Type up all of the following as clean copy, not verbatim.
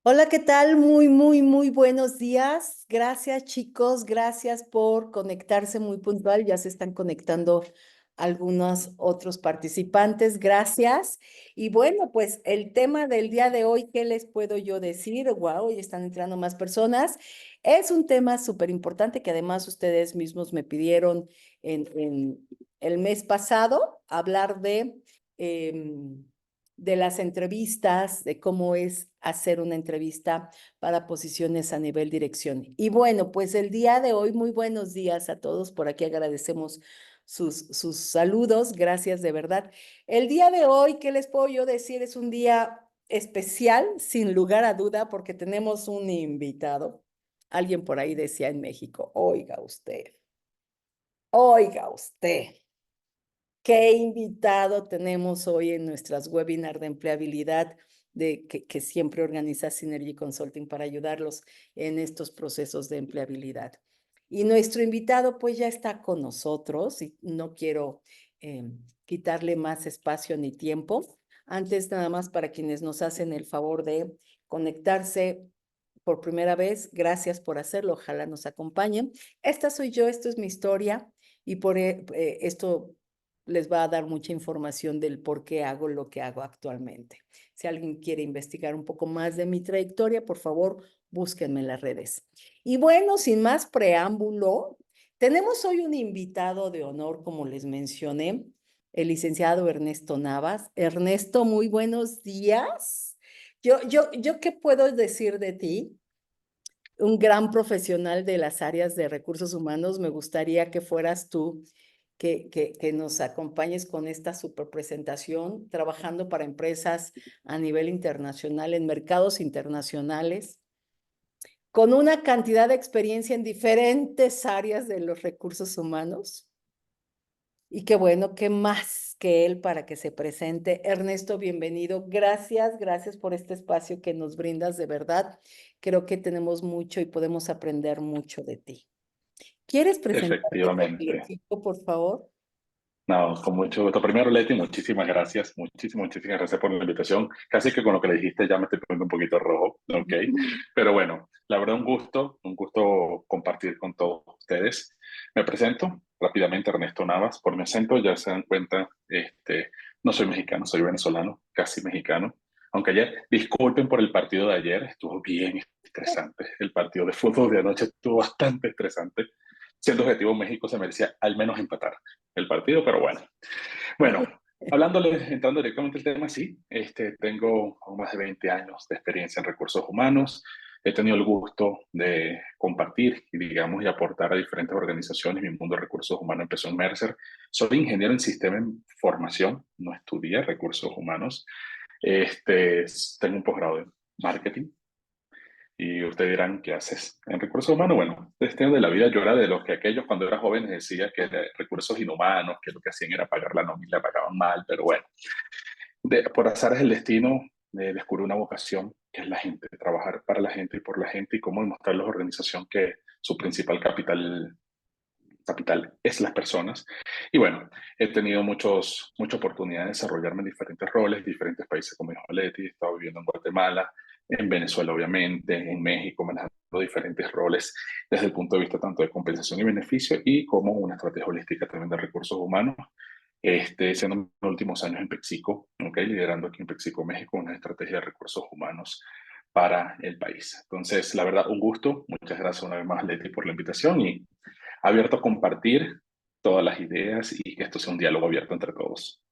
Hola, ¿qué tal? Muy buenos días. Gracias, chicos. Gracias por conectarse muy puntual. Ya se están conectando algunos otros participantes. Gracias. Y bueno, pues el tema del día de hoy, ¿qué les puedo yo decir? Wow, ya están entrando más personas. Es un tema súper importante que además ustedes mismos me pidieron en el mes pasado hablar em, de las entrevistas, de cómo es hacer una entrevista para posiciones a nivel dirección. Y bueno, pues el día de hoy, muy buenos días a todos. Por aquí agradecemos sus saludos. Gracias de verdad. El día de hoy, ¿qué les puedo yo decir? Es un día especial, sin lugar a duda, porque tenemos un invitado. Alguien por ahí decía en México, oiga usted. ¿Qué invitado tenemos hoy en nuestras webinars de empleabilidad que siempre organiza Synergy Consulting para ayudarlos en estos procesos de empleabilidad? Y nuestro invitado pues ya está con nosotros y no quiero quitarle más espacio ni tiempo. Antes nada más para quienes nos hacen el favor de conectarse por primera vez, gracias por hacerlo, ojalá nos acompañen. Esta soy yo, esto es mi historia y por esto les va a dar mucha información del por qué hago lo que hago actualmente. Si alguien quiere investigar un poco más de mi trayectoria, por favor, búsquenme en las redes. Y bueno, sin más preámbulo, tenemos hoy un invitado de honor, como les mencioné, el licenciado Ernesto Navas. Ernesto, muy buenos días. Yo, ¿qué puedo decir de ti? Un gran profesional de las áreas de recursos humanos. Me gustaría que fueras tú que nos acompañes con esta super presentación, trabajando para empresas a nivel internacional, en mercados internacionales, con una cantidad de experiencia en diferentes áreas de los recursos humanos. Y qué bueno, qué más que él para que se presente. Ernesto, bienvenido. Gracias por este espacio que nos brindas de verdad. Creo que tenemos mucho y podemos aprender mucho de ti. ¿Quieres presentarte Efectivamente. completito, por favor? No, con mucho gusto. Primero, Leti, muchísimas gracias. Muchísimas gracias por la invitación. Casi que con lo que le dijiste ya me estoy poniendo un poquito rojo, ¿ok? Pero bueno, la verdad un gusto compartir con todos ustedes. Me presento rápidamente, Ernesto Navas. Por mi acento ya se dan cuenta, no soy mexicano, soy venezolano, casi mexicano. Aunque ayer, disculpen por el partido de ayer, estuvo bien estresante. El partido de fútbol de anoche estuvo bastante estresante. Siendo objetivo, México se merecía al menos empatar el partido, pero bueno. Bueno, entrando directamente al tema, sí, tengo más de 20 años de experiencia en recursos humanos. He tenido el gusto de compartir y, digamos, y aportar a diferentes organizaciones. Mi mundo de recursos humanos empezó en Mercer. Soy ingeniero en sistema en formación, no estudié recursos humanos. Tengo un posgrado en marketing. Y ustedes dirán, ¿qué haces en recursos humanos? Bueno, este año de la vida yo era de los que aquellos cuando era joven decía que era recursos inhumanos, que lo que hacían era pagar la nómina, la pagaban mal, pero bueno, por azares del destino descubrí una vocación que es la gente, trabajar para la gente y por la gente y cómo demostrarles a la organización que su principal capital es las personas. Y bueno, he tenido mucha oportunidad de desarrollarme en diferentes roles, diferentes países como dijo Leti, he estado viviendo en Guatemala, en Venezuela obviamente, en México, manejando diferentes roles desde el punto de vista tanto de compensación y beneficio y como una estrategia holística también de recursos humanos. Siendo mis últimos años en PepsiCo, ¿okay? Liderando aquí en PepsiCo México una estrategia de recursos humanos para el país. Entonces, la verdad, un gusto. Muchas gracias una vez más, Leti, por la invitación y abierto a compartir todas las ideas y que esto sea un diálogo abierto entre todos.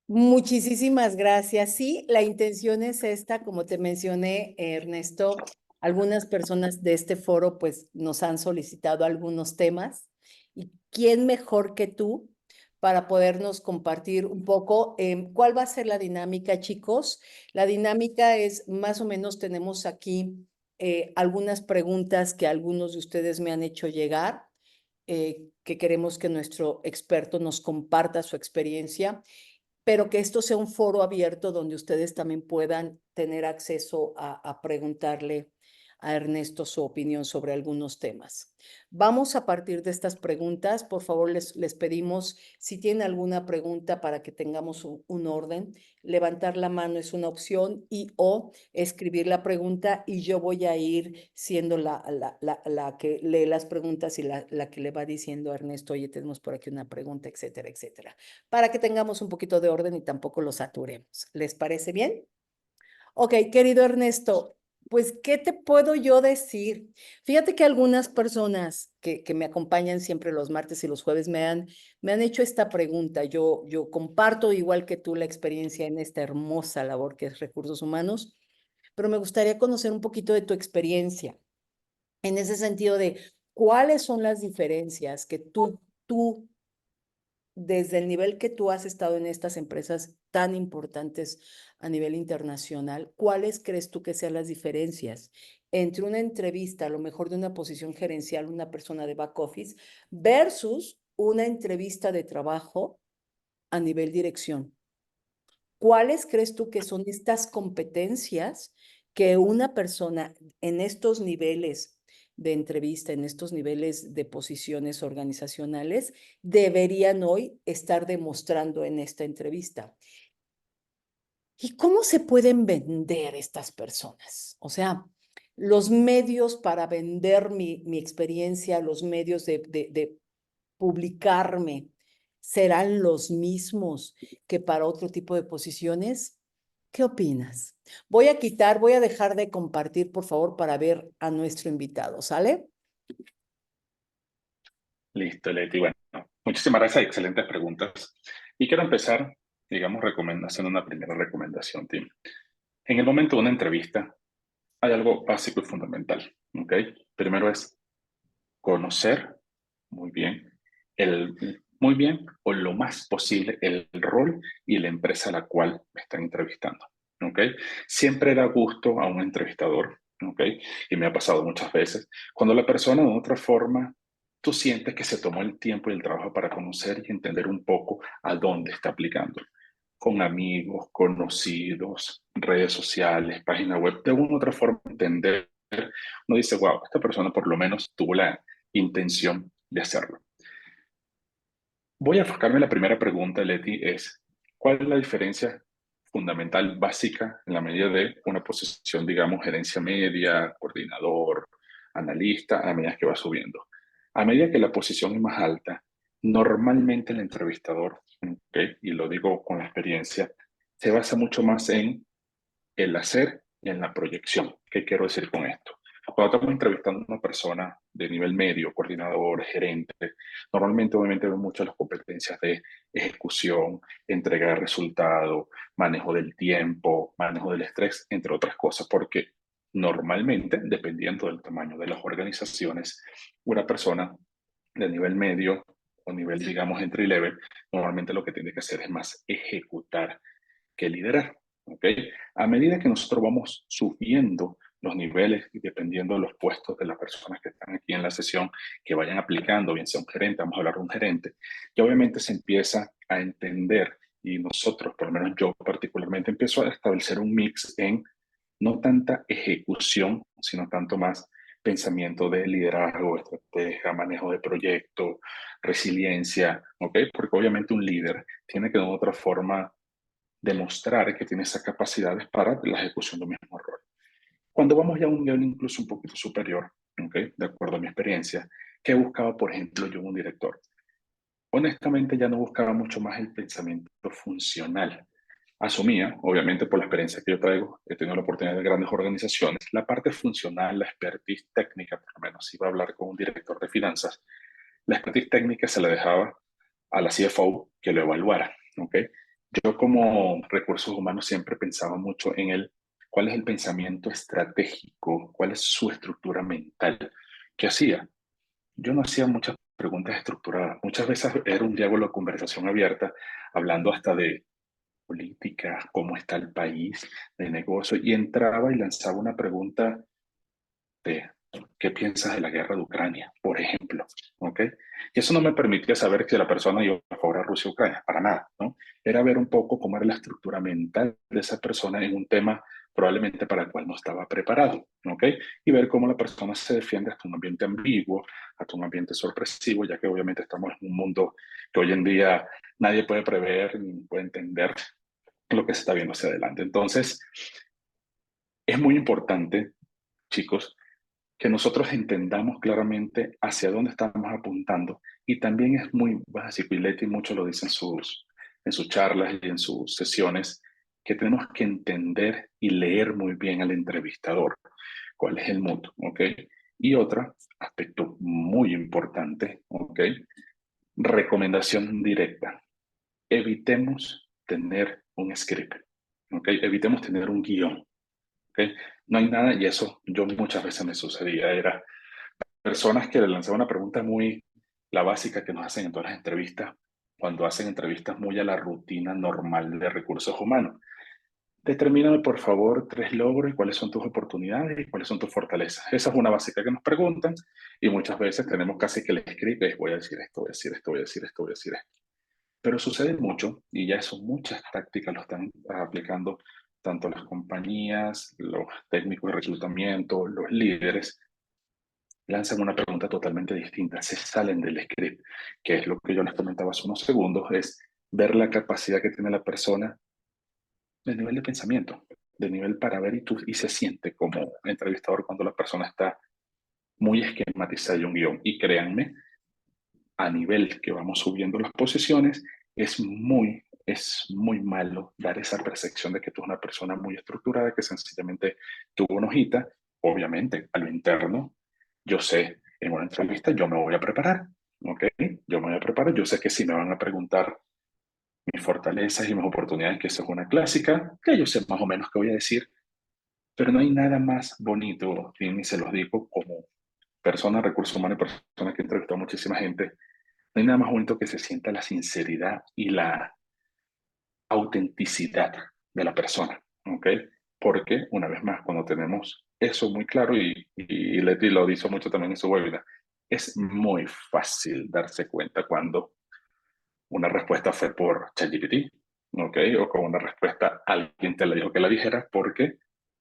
Muchísimas gracias. Sí, la intención es esta, como te mencioné, Ernesto, algunas personas de este foro pues nos han solicitado algunos temas y quién mejor que tú para podernos compartir un poco cuál va a ser la dinámica, chicos. La dinámica es más o menos tenemos aquí algunas preguntas que algunos de ustedes me han hecho llegar, que queremos que nuestro experto nos comparta su experiencia, pero que esto sea un foro abierto donde ustedes también puedan tener acceso a preguntarle a Ernesto su opinión sobre algunos temas. Vamos a partir de estas preguntas. Por favor, les pedimos, si tienen alguna pregunta para que tengamos un orden, levantar la mano es una opción y o escribir la pregunta y yo voy a ir siendo la que lee las preguntas y la que le va diciendo a Ernesto, oye, tenemos por aquí una pregunta, etcétera, etcétera, para que tengamos un poquito de orden y tampoco lo saturemos. ¿Les parece bien? Ok, querido Ernesto, pues, ¿qué te puedo yo decir? Fíjate que algunas personas que me acompañan siempre los martes y los jueves me han hecho esta pregunta. Yo comparto igual que tú la experiencia en esta hermosa labor que es recursos humanos, pero me gustaría conocer un poquito de tu experiencia en ese sentido de cuáles son las diferencias que tú desde el nivel que tú has estado en estas empresas tan importantes a nivel internacional, ¿cuáles crees tú que sean las diferencias entre una entrevista, a lo mejor de una posición gerencial, una persona de back office, versus una entrevista de trabajo a nivel dirección? ¿Cuáles crees tú que son estas competencias que una persona en estos niveles de entrevista, en estos niveles de posiciones organizacionales, deberían hoy estar demostrando en esta entrevista? ¿Y cómo se pueden vender estas personas? O sea, los medios para vender mi experiencia, los medios de publicarme, ¿serán los mismos que para otro tipo de posiciones? ¿Qué opinas? Voy a dejar de compartir, por favor, para ver a nuestro invitado, ¿sale? Listo, Leti. Bueno, muchísimas gracias. Excelentes preguntas. Y quiero empezar, digamos, haciendo una primera recomendación, Tim. En el momento de una entrevista, hay algo básico y fundamental, ¿ok? Primero es conocer muy bien, muy bien o lo más posible el rol y la empresa a la cual me están entrevistando, ¿ok? Siempre da gusto a un entrevistador, ¿ok? Y me ha pasado muchas veces, cuando la persona de otra forma, tú sientes que se tomó el tiempo y el trabajo para conocer y entender un poco a dónde está aplicando, con amigos, conocidos, redes sociales, página web, de alguna u otra forma entender, uno dice, wow, esta persona por lo menos tuvo la intención de hacerlo. Voy a enfocarme en la primera pregunta, Leti, es, ¿cuál es la diferencia fundamental, básica, en la medida de una posición, digamos, gerencia media, coordinador, analista, a medida que va subiendo? A medida que la posición es más alta, normalmente el entrevistador, ¿okay? Y lo digo con la experiencia, se basa mucho más en el hacer y en la proyección. ¿Qué quiero decir con esto? Cuando estamos entrevistando a una persona de nivel medio, coordinador, gerente, normalmente obviamente vemos mucho las competencias de ejecución, entrega de resultado, manejo del tiempo, manejo del estrés, entre otras cosas, porque normalmente, dependiendo del tamaño de las organizaciones, una persona de nivel medio o nivel, digamos, entry level, normalmente lo que tiene que hacer es más ejecutar que liderar. ¿Ok? A medida que nosotros vamos subiendo los niveles y dependiendo de los puestos de las personas que están aquí en la sesión, que vayan aplicando, bien sea un gerente, vamos a hablar de un gerente, y obviamente se empieza a entender, y nosotros, por lo menos yo particularmente, empiezo a establecer un mix en no tanta ejecución, sino tanto más pensamiento de liderazgo, estrategia, manejo de proyectos, resiliencia, ¿ok? Porque obviamente un líder tiene que de otra forma demostrar que tiene esas capacidades para la ejecución de un mismo rol. Cuando vamos ya a un nivel incluso un poquito superior, ¿okay? De acuerdo a mi experiencia, ¿qué buscaba, por ejemplo, yo un director? Honestamente ya no buscaba mucho más el pensamiento funcional. Asumía, obviamente por la experiencia que yo traigo, he tenido la oportunidad de grandes organizaciones, la parte funcional, la expertise técnica, por lo menos si iba a hablar con un director de finanzas, la expertise técnica se la dejaba a la CFO que lo evaluara, ¿ok? Yo como recursos humanos siempre pensaba mucho en cuál es el pensamiento estratégico, cuál es su estructura mental. ¿Qué hacía? Yo no hacía muchas preguntas estructuradas. Muchas veces era un diálogo, conversación abierta, hablando hasta de política, cómo está el país, de negocio, y entraba y lanzaba una pregunta de qué piensas de la guerra de Ucrania, por ejemplo, ¿ok? Y eso no me permitía saber si la persona iba a favor a Rusia o Ucrania, para nada, ¿no? Era ver un poco cómo era la estructura mental de esa persona en un tema probablemente para el cual no estaba preparado, ¿ok? Y ver cómo la persona se defiende hasta un ambiente ambiguo, hasta un ambiente sorpresivo, ya que obviamente estamos en un mundo que hoy en día nadie puede prever ni puede entender lo que se está viendo hacia adelante. Entonces, es muy importante, chicos, que nosotros entendamos claramente hacia dónde estamos apuntando y también es muy básico, y Leti mucho lo dice en sus charlas y en sus sesiones, que tenemos que entender y leer muy bien al entrevistador, cuál es el mood, ¿ok? Y otro aspecto muy importante, ¿ok? Recomendación directa. Evitemos tener un script, ¿ok? Evitemos tener un guión, ¿ok? No hay nada, y eso yo muchas veces me sucedía, era personas que le lanzaban una pregunta muy, la básica que nos hacen en todas las entrevistas, cuando hacen entrevistas muy a la rutina normal de recursos humanos. Determíname, por favor, 3 logros y cuáles son tus oportunidades y cuáles son tus fortalezas. Esa es una básica que nos preguntan y muchas veces tenemos casi que el script es voy a decir esto, voy a decir esto, voy a decir esto, voy a decir esto. Pero sucede mucho, y ya son muchas tácticas lo están aplicando tanto las compañías, los técnicos de reclutamiento, los líderes, lanzan una pregunta totalmente distinta, se salen del script, que es lo que yo les comentaba hace unos segundos, es ver la capacidad que tiene la persona de nivel de pensamiento, de nivel para ver y se siente como entrevistador cuando la persona está muy esquematizada y un guión. Y créanme, a nivel que vamos subiendo las posiciones, es muy malo dar esa percepción de que tú eres una persona muy estructurada, que sencillamente tuvo una hojita. Obviamente, a lo interno, yo sé, en una entrevista yo me voy a preparar, ¿ok? Yo me voy a preparar, yo sé que si me van a preguntar mis fortalezas y mis oportunidades, que eso es una clásica, que yo sé más o menos qué voy a decir, pero no hay nada más bonito, y se los digo como persona de recursos humanos y persona que he entrevistado a muchísima gente, no hay nada más bonito que se sienta la sinceridad y la autenticidad de la persona, ¿ok? Porque, una vez más, cuando tenemos eso muy claro, y Leti lo dice mucho también en su webinar, es muy fácil darse cuenta cuando una respuesta fue por ChatGPT, ¿ok? O con una respuesta alguien te la dijo que la dijera porque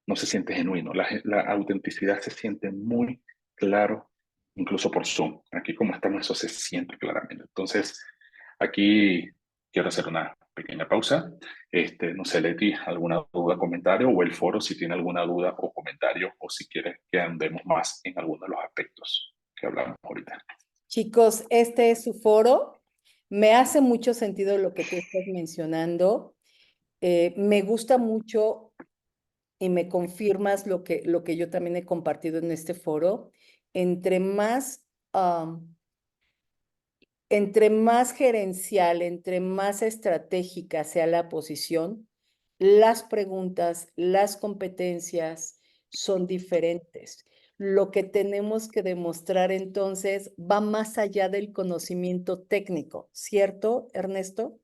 no se siente genuino. La autenticidad se siente muy claro, incluso por Zoom. Aquí como estamos, eso se siente claramente. Entonces, aquí quiero hacer una pequeña pausa. No sé, Leti, alguna duda, comentario, o el foro si tiene alguna duda o comentario, o si quiere que andemos más en alguno de los aspectos que hablamos ahorita. Chicos, este es su foro. Me hace mucho sentido lo que tú estás mencionando. Me gusta mucho y me confirmas lo que yo también he compartido en este foro. Entre más, entre más gerencial, entre más estratégica sea la posición, las preguntas, las competencias son diferentes. Lo que tenemos que demostrar entonces va más allá del conocimiento técnico, ¿cierto, Ernesto?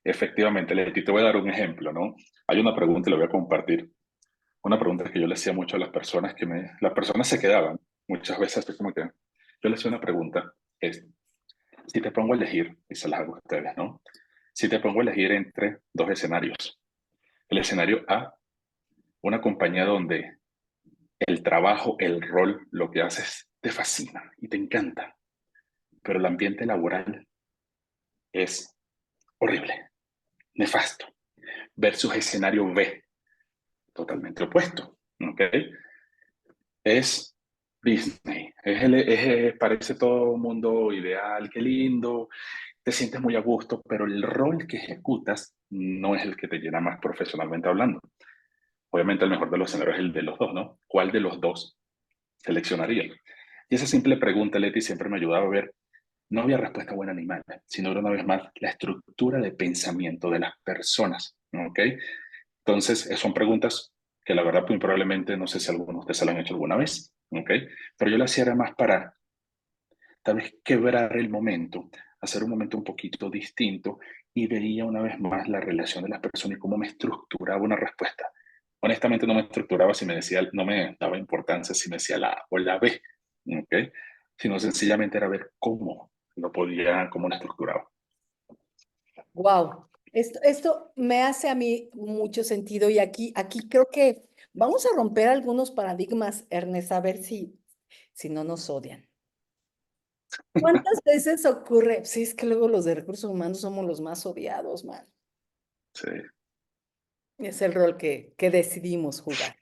Efectivamente, Leti, te voy a dar un ejemplo, ¿no? Hay una pregunta y la voy a compartir. Una pregunta que yo le hacía mucho a las personas las personas se quedaban muchas veces, así como que yo les hacía una pregunta, es, si te pongo a elegir, y se las hago a ustedes, ¿no? Si te pongo a elegir entre 2 escenarios. El escenario A, una compañía donde el trabajo, el rol, lo que haces te fascina y te encanta, pero el ambiente laboral es horrible, nefasto. Versus escenario B, totalmente opuesto, ¿ok? Es Disney, parece todo un mundo ideal, qué lindo, te sientes muy a gusto, pero el rol que ejecutas no es el que te llena más profesionalmente hablando. Obviamente el mejor de los escenarios es el de los dos, ¿no? ¿Cuál de los dos seleccionaría? Y esa simple pregunta, Leti, siempre me ayudaba a ver, no había respuesta buena ni mala, sino una vez más la estructura de pensamiento de las personas, ¿ok? Entonces, son preguntas que la verdad muy probablemente, no sé si algunos de ustedes se las han hecho alguna vez, ¿ok? Pero yo lo hacía era más para tal vez quebrar el momento, hacer un momento un poquito distinto y veía una vez más la relación de las personas y cómo me estructuraba una respuesta. Honestamente no me estructuraba si me decía, no me daba importancia si me decía la A o la B, ¿ok? Sino sencillamente era ver cómo lo podía, cómo lo estructuraba. Wow. Esto me hace a mí mucho sentido y aquí creo que vamos a romper algunos paradigmas, Ernest, a ver si no nos odian. ¿Cuántas veces ocurre? Sí, es que luego los de recursos humanos somos los más odiados, man. Sí. Es el rol que decidimos jugar,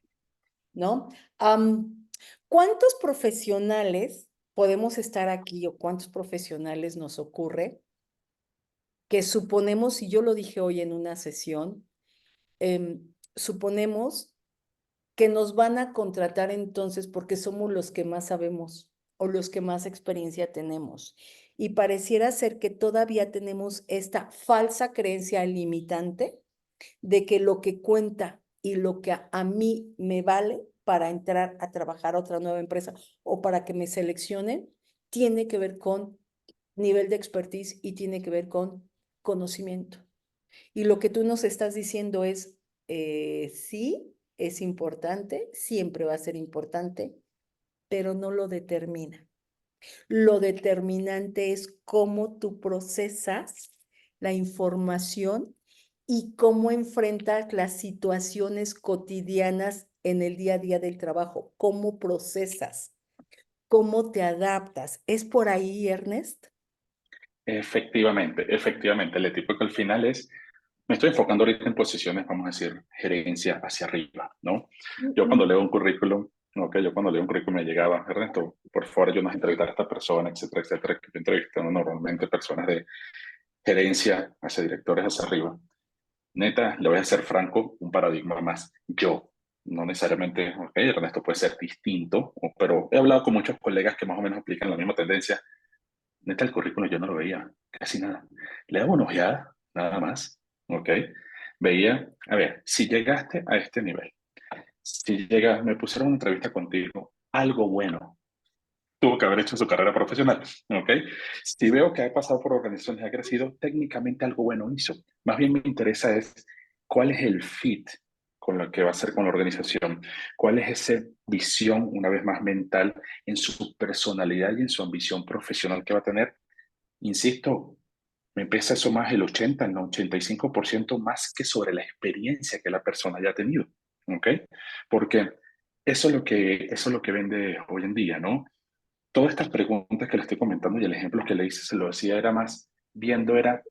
¿no? Am, ¿Cuántos profesionales podemos estar aquí o cuántos profesionales nos ocurre que suponemos, y yo lo dije hoy en una sesión, suponemos que nos van a contratar entonces porque somos los que más sabemos o los que más experiencia tenemos? Y pareciera ser que todavía tenemos esta falsa creencia limitante de que lo que cuenta y lo que a mí me vale para entrar a trabajar a otra nueva empresa o para que me seleccionen, tiene que ver con nivel de expertise y tiene que ver con conocimiento. Y lo que tú nos estás diciendo es, sí, es importante, siempre va a ser importante, pero no lo determina. Lo determinante es cómo tú procesas la información y cómo enfrentas las situaciones cotidianas en el día a día del trabajo, cómo procesas, cómo te adaptas. ¿Es por ahí, Ernest? Efectivamente, Leti, porque al final es, me estoy enfocando ahorita en posiciones, vamos a decir, gerencia hacia arriba, ¿no? Yo cuando Ujú. leo un currículum, ok, yo cuando leo un currículum me llegaba, Ernesto, por favor, yo no entrevistar a esta persona, etcétera, etcétera, que yo entrevistando normalmente personas de gerencia hacia directores hacia arriba. Neta, le voy a ser franco, un paradigma más. Yo, no necesariamente, ok, Ernesto puede ser distinto, pero he hablado con muchos colegas que más o menos aplican la misma tendencia. Neta, el currículum yo no lo veía, casi nada. Le daba una ojeada, nada más, ok. Veía, a ver, si llegaste a este nivel, si llegas, me pusieron una entrevista contigo, algo bueno tuvo que haber hecho su carrera profesional, ¿ok? Si veo que ha pasado por organizaciones y ha crecido, técnicamente algo bueno hizo. Más bien me interesa es cuál es el fit con lo que va a hacer con la organización, cuál es esa visión, una vez más mental, en su personalidad y en su ambición profesional que va a tener. Insisto, me pesa eso más el 80, el 85% más que sobre la experiencia que la persona haya tenido, ¿ok? Porque eso es lo que vende hoy en día, ¿no? Todas estas preguntas que le estoy comentando y el ejemplo que le hice, se lo decía, era más viendo era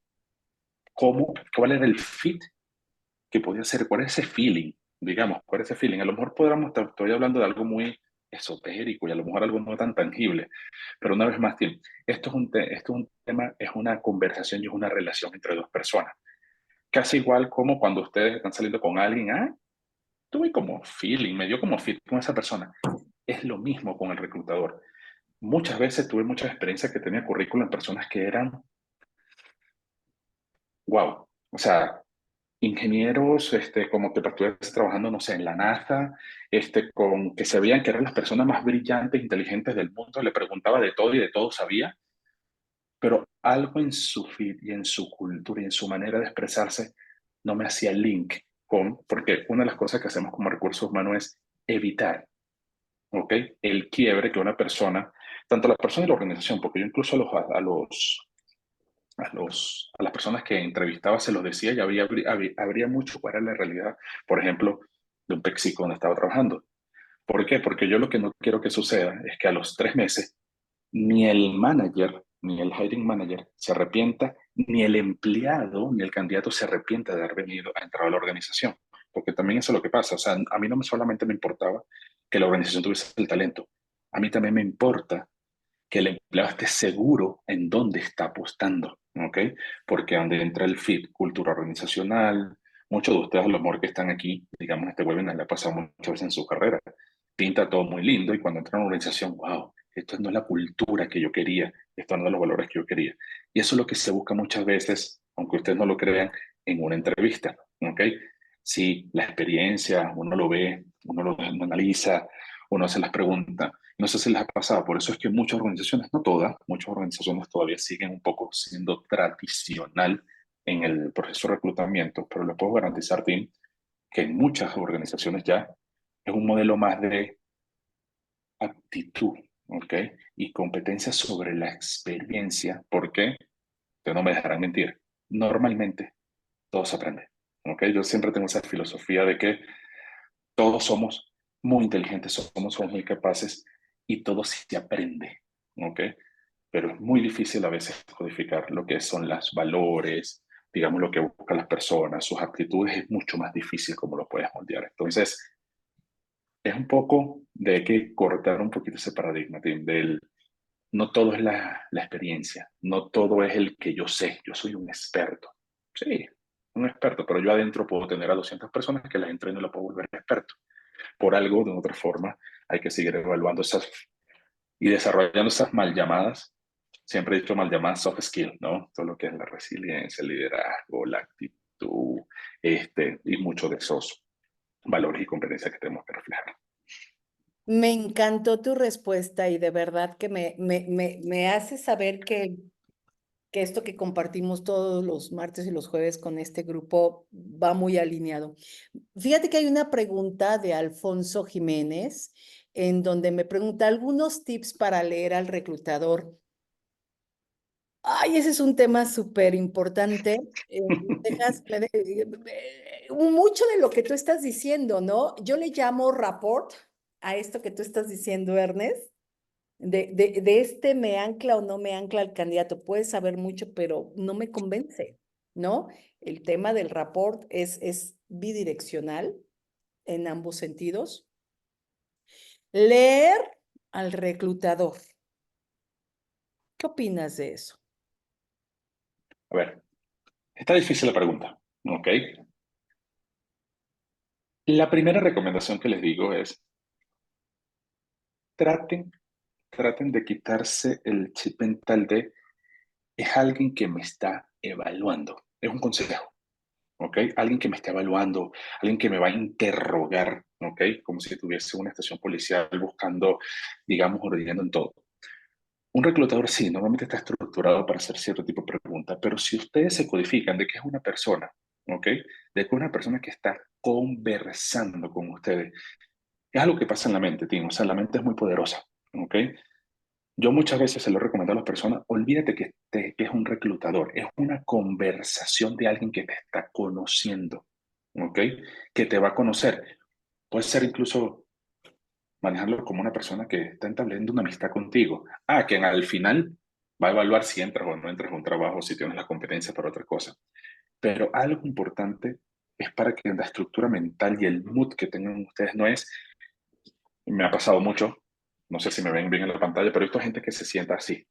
cuál era el fit que podía ser, cuál es ese feeling, digamos, cuál es ese feeling. A lo mejor podríamos, estoy hablando de algo muy esotérico y a lo mejor algo no tan tangible, pero una vez más, Tim, esto es un tema, es una conversación y es una relación entre dos personas. Casi igual como cuando ustedes están saliendo con alguien, tuve como feeling, me dio como fit con esa persona. Es lo mismo con el reclutador. Muchas veces tuve muchas experiencias que tenía currículum en personas que eran, wow, o sea, ingenieros, como que estuvieras trabajando, no sé, en la NASA, con que se veían que eran las personas más brillantes, inteligentes del mundo, le preguntaba de todo y de todo sabía, pero algo en su fit y en su cultura y en su manera de expresarse no me hacía link porque una de las cosas que hacemos como recursos humanos es evitar, ¿ok? El quiebre que una persona, tanto la persona y la organización, porque yo incluso a las personas que entrevistaba se los decía y habría mucho para la realidad, por ejemplo, de un Pexico donde estaba trabajando. ¿Por qué? Porque yo lo que no quiero que suceda es que a los 3 meses ni el manager, ni el hiring manager se arrepienta, ni el empleado, ni el candidato se arrepienta de haber venido a entrar a la organización. Porque también eso es lo que pasa. O sea, a mí no solamente me importaba que la organización tuviese el talento, a mí también me importa que el empleado esté seguro en dónde está apostando, ¿ok? Porque donde entra el fit, cultura organizacional, muchos de ustedes, a lo mejor que están aquí, digamos, este webinar le ha pasado muchas veces en su carrera, pinta todo muy lindo y cuando entra en una organización, wow, esto no es la cultura que yo quería, esto no es los valores que yo quería. Y eso es lo que se busca muchas veces, aunque ustedes no lo crean, en una entrevista, ¿ok? Sí, la experiencia, uno lo ve, uno lo analiza, uno hace las preguntas. No sé si les ha pasado, por eso es que muchas organizaciones, no todas, muchas organizaciones todavía siguen un poco siendo tradicional en el proceso de reclutamiento, pero les puedo garantizar, Tim, que en muchas organizaciones ya es un modelo más de aptitud, ¿ok? Y competencia sobre la experiencia, porque, ustedes no me dejarán mentir, normalmente todo se aprende. ¿Ok? Yo siempre tengo esa filosofía de que todos somos muy inteligentes, somos muy capaces y todo se aprende. ¿Ok? Pero es muy difícil a veces codificar lo que son los valores, digamos, lo que buscan las personas, sus actitudes, es mucho más difícil como lo puedes moldear. Entonces, es un poco de que cortar un poquito ese paradigma, Tim, del no todo es la experiencia, no todo es el que yo sé, yo soy un experto. Sí, un experto, pero yo adentro puedo tener a 200 personas que las entreno y lo puedo volver experto. Por algo, de otra forma, hay que seguir evaluando esas y desarrollando esas mal llamadas, siempre he dicho mal llamadas soft skills, ¿no? Todo lo que es la resiliencia, el liderazgo, la actitud, y muchos de esos valores y competencias que tenemos que reflejar. Me encantó tu respuesta y de verdad que me hace saber que esto que compartimos todos los martes y los jueves con este grupo va muy alineado. Fíjate que hay una pregunta de Alfonso Jiménez en donde me pregunta algunos tips para leer al reclutador. Ay, ese es un tema súper importante. Mucho de lo que tú estás diciendo, ¿no? Yo le llamo rapport a esto que tú estás diciendo, Ernest. De este me ancla o no me ancla el candidato. Puedes saber mucho, pero no me convence, ¿no? El tema del rapport es bidireccional en ambos sentidos. Leer al reclutador. ¿Qué opinas de eso? A ver, está difícil la pregunta, ¿ok? La primera recomendación que les digo es, traten, traten de quitarse el chip mental de, es alguien que me está evaluando. Es un consejo. ¿Ok? Alguien que me esté evaluando, alguien que me va a interrogar, ¿ok? Como si tuviese una estación policial buscando, digamos, ordenando en todo. Un reclutador sí, normalmente está estructurado para hacer cierto tipo de preguntas, pero si ustedes se codifican de que es una persona, ¿ok? De que es una persona que está conversando con ustedes, es algo que pasa en la mente, Tim, o sea, la mente es muy poderosa, ¿ok? Yo muchas veces se lo recomiendo a las personas, olvídate que es un reclutador, es una conversación de alguien que te está conociendo, ¿ok? Que te va a conocer. Puede ser incluso manejarlo como una persona que está entablando una amistad contigo. Ah, que al final va a evaluar si entras o no entras a un trabajo, si tienes la competencia para otra cosa. Pero algo importante es para que la estructura mental y el mood que tengan ustedes no es, me ha pasado mucho, no sé si me ven bien en la pantalla, pero he visto gente que se sienta así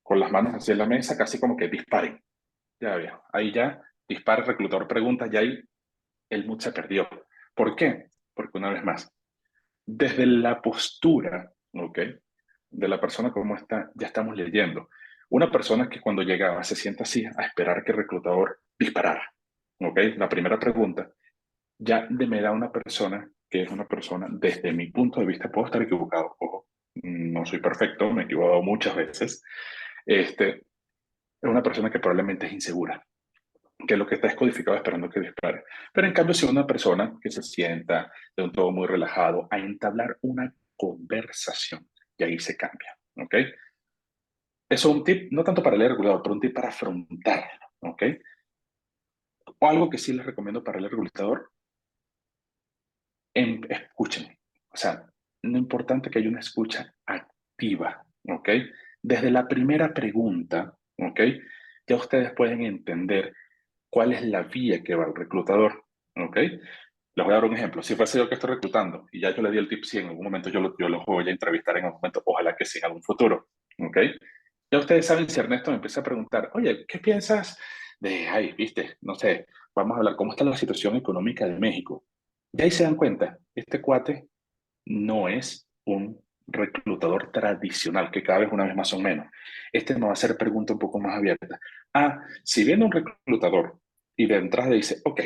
con las manos hacia la mesa, casi como que disparen. Ya veo, ahí ya dispara, el reclutador pregunta, ya ahí el mood se perdió. ¿Por qué? Porque una vez más, desde la postura, ¿ok? De la persona como está, ya estamos leyendo. Una persona que cuando llegaba se sienta así a esperar que el reclutador disparara, ¿ok? La primera pregunta, ya me da una persona que es una persona, desde mi punto de vista, puedo estar equivocado, ojo, no soy perfecto, me he equivocado muchas veces, es una persona que probablemente es insegura, que lo que está es codificado esperando que dispare. Pero en cambio, si una persona que se sienta de un todo muy relajado a entablar una conversación, y ahí se cambia, ¿ok? Eso es un tip, no tanto para leer regulador, pero un tip para afrontarlo, ¿ok? O algo que sí les recomiendo para leer regulador, escuchen. O sea, lo importante que haya una escucha activa, ¿ok? Desde la primera pregunta, ¿ok? Ya ustedes pueden entender cuál es la vía que va el reclutador, ¿ok? Les voy a dar un ejemplo. Si fuese yo que estoy reclutando y ya yo le di el tip 100, en algún momento yo los voy a entrevistar en algún momento, ojalá que sí, en algún futuro, ¿ok? Ya ustedes saben si Ernesto me empieza a preguntar, oye, ¿qué piensas de, ay, viste, no sé, vamos a hablar, ¿cómo está la situación económica de México? Ya ahí se dan cuenta, este cuate no es un reclutador tradicional, que cada vez una vez más son menos. Este no va a hacer preguntas un poco más abiertas. Ah, si viene un reclutador y de entrada dice, ok,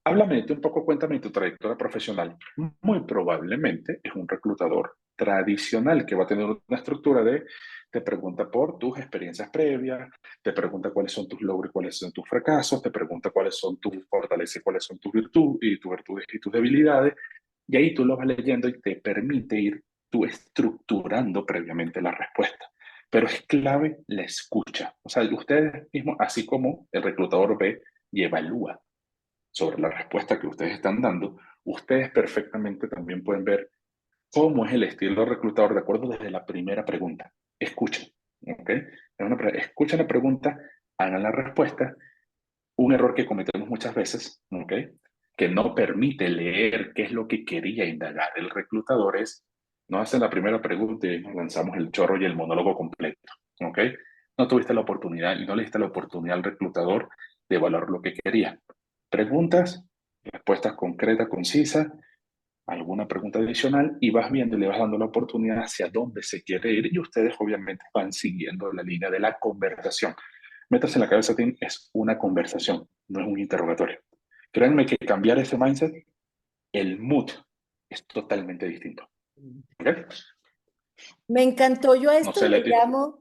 háblame de ti un poco, cuéntame tu trayectoria profesional. Muy probablemente es un reclutador tradicional que va a tener una estructura de, te pregunta por tus experiencias previas, te pregunta cuáles son tus logros y cuáles son tus fracasos, te pregunta cuáles son tus fortalezas y cuáles son tus virtudes y tus debilidades, y ahí tú lo vas leyendo y te permite ir tú estructurando previamente la respuesta. Pero es clave la escucha. O sea, ustedes mismos, así como el reclutador ve y evalúa. sobre la respuesta que ustedes están dando, ustedes perfectamente también pueden ver cómo es el estilo reclutador de acuerdo desde la primera pregunta. Escuchen, ¿ok? Escuchen la pregunta, hagan la respuesta. Un error que cometemos muchas veces, ¿ok? Que no permite leer qué es lo que quería indagar el reclutador es, no hacen la primera pregunta y nos lanzamos el chorro y el monólogo completo, ¿ok? No tuviste la oportunidad y no le diste la oportunidad al reclutador de evaluar lo que quería. Preguntas, respuestas concretas, concisas, alguna pregunta adicional y vas viendo y le vas dando la oportunidad hacia dónde se quiere ir y ustedes obviamente van siguiendo la línea de la conversación. Métase en la cabeza, Tim, es una conversación, no es un interrogatorio. Créanme que cambiar ese mindset, el mood es totalmente distinto. ¿Ok? Me encantó, yo a No esto sé, le Leti. llamo,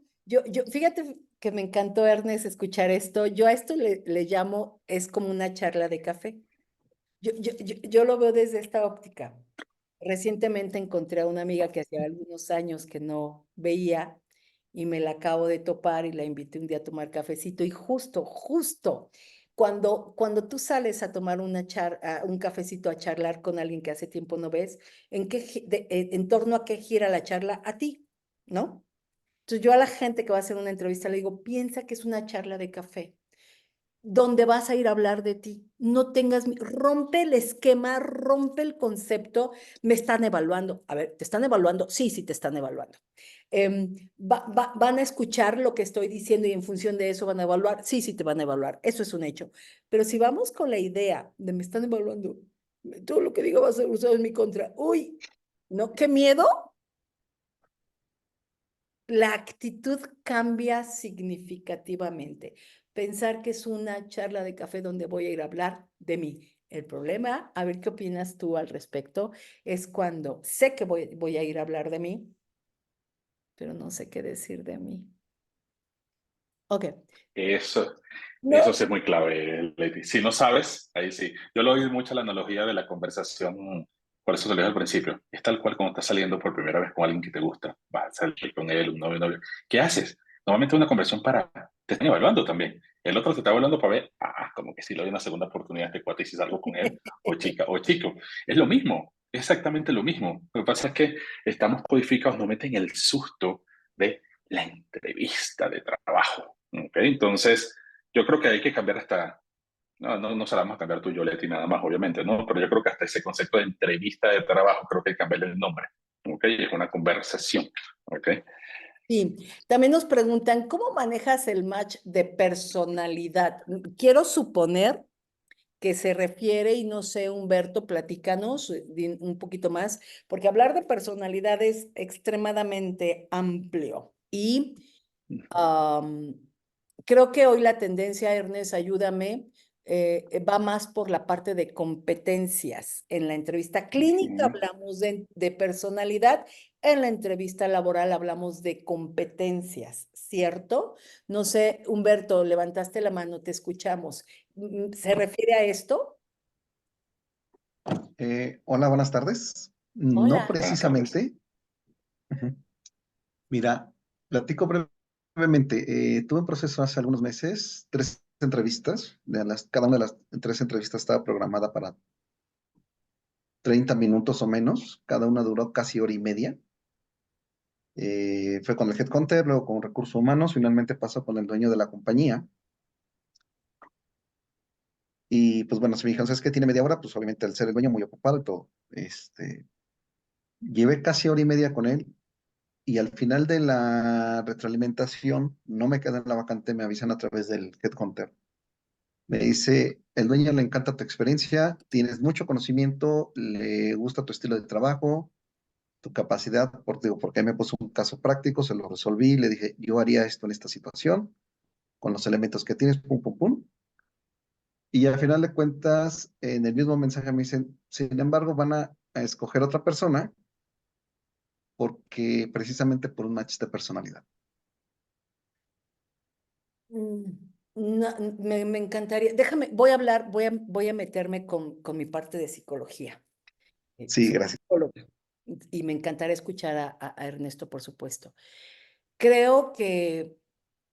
fíjate que me encantó, Ernest, escuchar esto, yo a esto le llamo, es como una charla de café. Yo lo veo desde esta óptica. Recientemente encontré a una amiga que hacía algunos años que no veía y me la acabo de topar y la invité un día a tomar cafecito y justo cuando tú sales a tomar un cafecito a charlar con alguien que hace tiempo no ves, en torno a qué gira la charla? A ti, ¿no? Entonces yo a la gente que va a hacer una entrevista le digo, piensa que es una charla de café donde vas a ir a hablar de ti. No tengas, rompe el esquema, rompe el concepto. Me están evaluando. A ver, ¿te están evaluando? Sí, sí, te están evaluando. ¿Van a escuchar lo que estoy diciendo y en función de eso van a evaluar? Sí, sí, te van a evaluar. Eso es un hecho. Pero si vamos con la idea de me están evaluando, todo lo que diga va a ser usado en mi contra. Uy, ¿no? ¿Qué miedo? La actitud cambia significativamente. Pensar que es una charla de café donde voy a ir a hablar de mí. El problema, a ver qué opinas tú al respecto, es cuando sé que voy a ir a hablar de mí, pero no sé qué decir de mí. Ok. Eso, eso No. sí es muy clave, Leti. Si no sabes, ahí sí. Yo lo oí mucho la analogía de la conversación, por eso te lo dije al principio. Es tal cual como estás saliendo por primera vez con alguien que te gusta. Vas a salir con él, un novio, un novio. ¿Qué haces? Normalmente una conversación para... Te están evaluando también. El otro te está evaluando para ver, como que si le doy una segunda oportunidad a este cuate y si salgo con él, o chica, o chico. Es lo mismo, exactamente lo mismo. Lo que pasa es que estamos codificados, nos meten el susto de la entrevista de trabajo. ¿Okay? Entonces, yo creo que hay que cambiar hasta, no se la vamos a cambiar tú y yo, Leti, nada más, obviamente, ¿no? Pero yo creo que hasta ese concepto de entrevista de trabajo, creo que hay que cambiarle el nombre, ¿ok? Es una conversación, ¿ok? Sí, también nos preguntan, ¿cómo manejas el match de personalidad? Quiero suponer que se refiere, y no sé, Humberto, platícanos un poquito más, porque hablar de personalidad es extremadamente amplio y um, creo que hoy la tendencia, Ernest, ayúdame, va más por la parte de competencias. En la entrevista clínica Uh-huh. hablamos de personalidad, en la entrevista laboral hablamos de competencias, ¿cierto? No sé, Humberto, levantaste la mano, te escuchamos. ¿Se refiere a esto? Hola, buenas tardes. No Hola. Buenas tardes. precisamente. Ujú. Mira, platico brevemente. Tuve un proceso hace algunos meses, 3 entrevistas. Cada una de las 3 entrevistas estaba programada para 30 minutos o menos. Cada una duró casi hora y media. Fue con el headhunter, luego con recursos humanos, finalmente pasó con el dueño de la compañía. Y pues bueno, si me dijeron, ¿sabes qué? Tiene media hora, pues obviamente al ser el dueño muy ocupado y todo. Llevé casi hora y media con él. Y al final de la retroalimentación, no me quedé en la vacante, me avisan a través del Headhunter. Me dice, el dueño le encanta tu experiencia, tienes mucho conocimiento, le gusta tu estilo de trabajo, tu capacidad, digo, porque ahí me puso un caso práctico, se lo resolví, le dije, yo haría esto en esta situación, con los elementos que tienes, pum, pum, pum. Y al final de cuentas, en el mismo mensaje me dicen, sin embargo, van a escoger otra persona porque precisamente por un match de personalidad. Mm, no, me encantaría. Déjame, voy a hablar, voy a meterme con mi parte de psicología. Sí, Soy gracias. psicólogo y me encantará escuchar a Ernesto, por supuesto. Creo que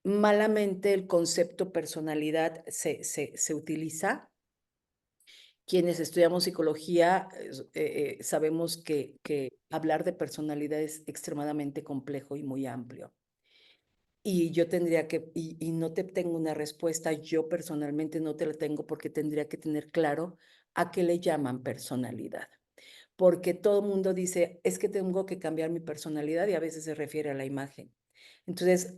malamente el concepto personalidad se utiliza quienes estudiamos psicología sabemos que hablar de personalidad es extremadamente complejo y muy amplio. Y yo tendría que, y no te tengo una respuesta, yo personalmente no te la tengo porque tendría que tener claro a qué le llaman personalidad. Porque todo el mundo dice, es que tengo que cambiar mi personalidad y a veces se refiere a la imagen. Entonces,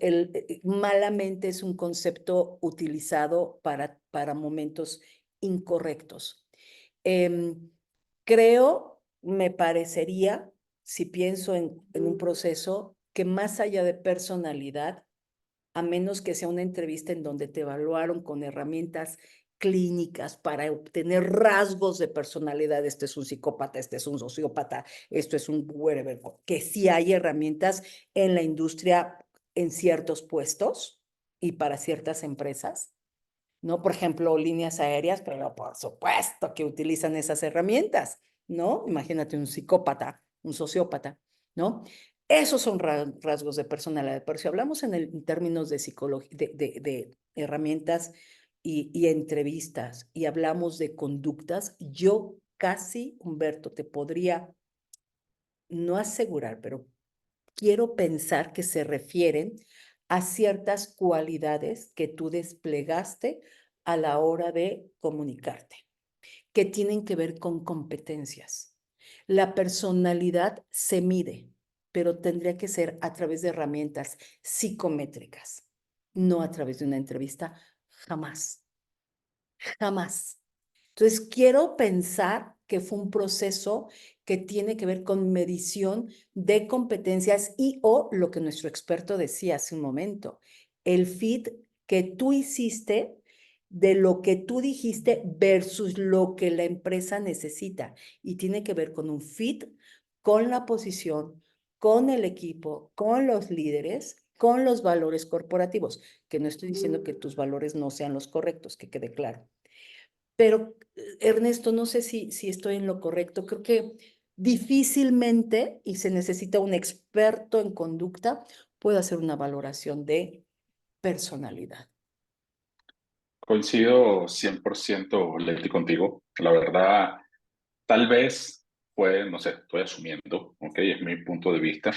malamente es un concepto utilizado para momentos incorrectos. Em, Creo, me parecería, si pienso en un proceso, que más allá de personalidad, a menos que sea una entrevista en donde te evaluaron con herramientas clínicas para obtener rasgos de personalidad, este es un psicópata, este es un sociópata, esto es un whatever, que sí hay herramientas en la industria en ciertos puestos y para ciertas empresas, ¿no? Por ejemplo, líneas aéreas, pero por supuesto que utilizan esas herramientas, ¿no? Imagínate un psicópata, un sociópata, ¿no? Esos son rasgos de personalidad, pero si hablamos en términos de psicología, de herramientas y entrevistas y hablamos de conductas, yo casi, Humberto, te podría no asegurar, pero quiero pensar que se refieren a ciertas cualidades que tú desplegaste a la hora de comunicarte, que tienen que ver con competencias. La personalidad se mide, pero tendría que ser a través de herramientas psicométricas, no a través de una entrevista, jamás, jamás. Entonces, quiero pensar que fue un proceso que tiene que ver con medición de competencias y o lo que nuestro experto decía hace un momento, el fit que tú hiciste de lo que tú dijiste versus lo que la empresa necesita. Y tiene que ver con un fit con la posición, con el equipo, con los líderes, con los valores corporativos, que no estoy diciendo que tus valores no sean los correctos, que quede claro. Pero, Ernesto, no sé si estoy en lo correcto. Creo que difícilmente, y se necesita un experto en conducta, puede hacer una valoración de personalidad. Coincido 100% Leti, contigo. La verdad, tal vez fue, no sé, estoy asumiendo, ¿ok? Es mi punto de vista.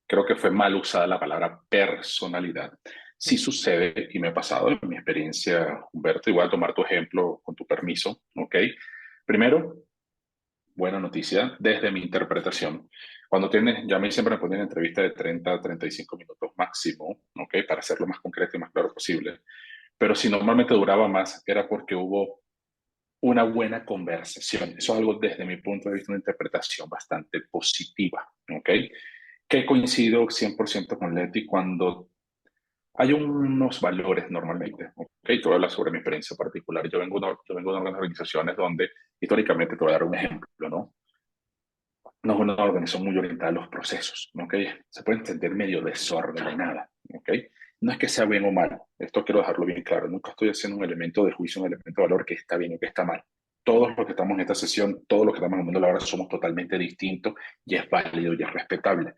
Creo que fue mal usada la palabra personalidad. Sí sucede y me ha pasado en mi experiencia, Humberto, y voy a tomar tu ejemplo con tu permiso, ¿ok? Primero, buena noticia, desde mi interpretación. Cuando tienes, ya a mí siempre me ponen entrevista de 30 a 35 minutos máximo, ¿ok? Para hacerlo más concreto y más claro posible. Pero si normalmente duraba más, era porque hubo una buena conversación. Eso es algo desde mi punto de vista, una interpretación bastante positiva, ¿ok? Que coincido 100% con Leti cuando hay unos valores normalmente, ¿ok? Te voy a hablar sobre mi experiencia particular. Yo vengo de unas organizaciones donde históricamente, te voy a dar un ejemplo, ¿no? No es una organización muy orientada a los procesos, ¿ok? Se puede entender medio desordenada, ¿ok? No es que sea bien o mal, esto quiero dejarlo bien claro, nunca estoy haciendo un elemento de juicio, un elemento de valor que está bien o que está mal. Todos los que estamos en esta sesión, todos los que estamos en el mundo laboral somos totalmente distintos y es válido y es respetable.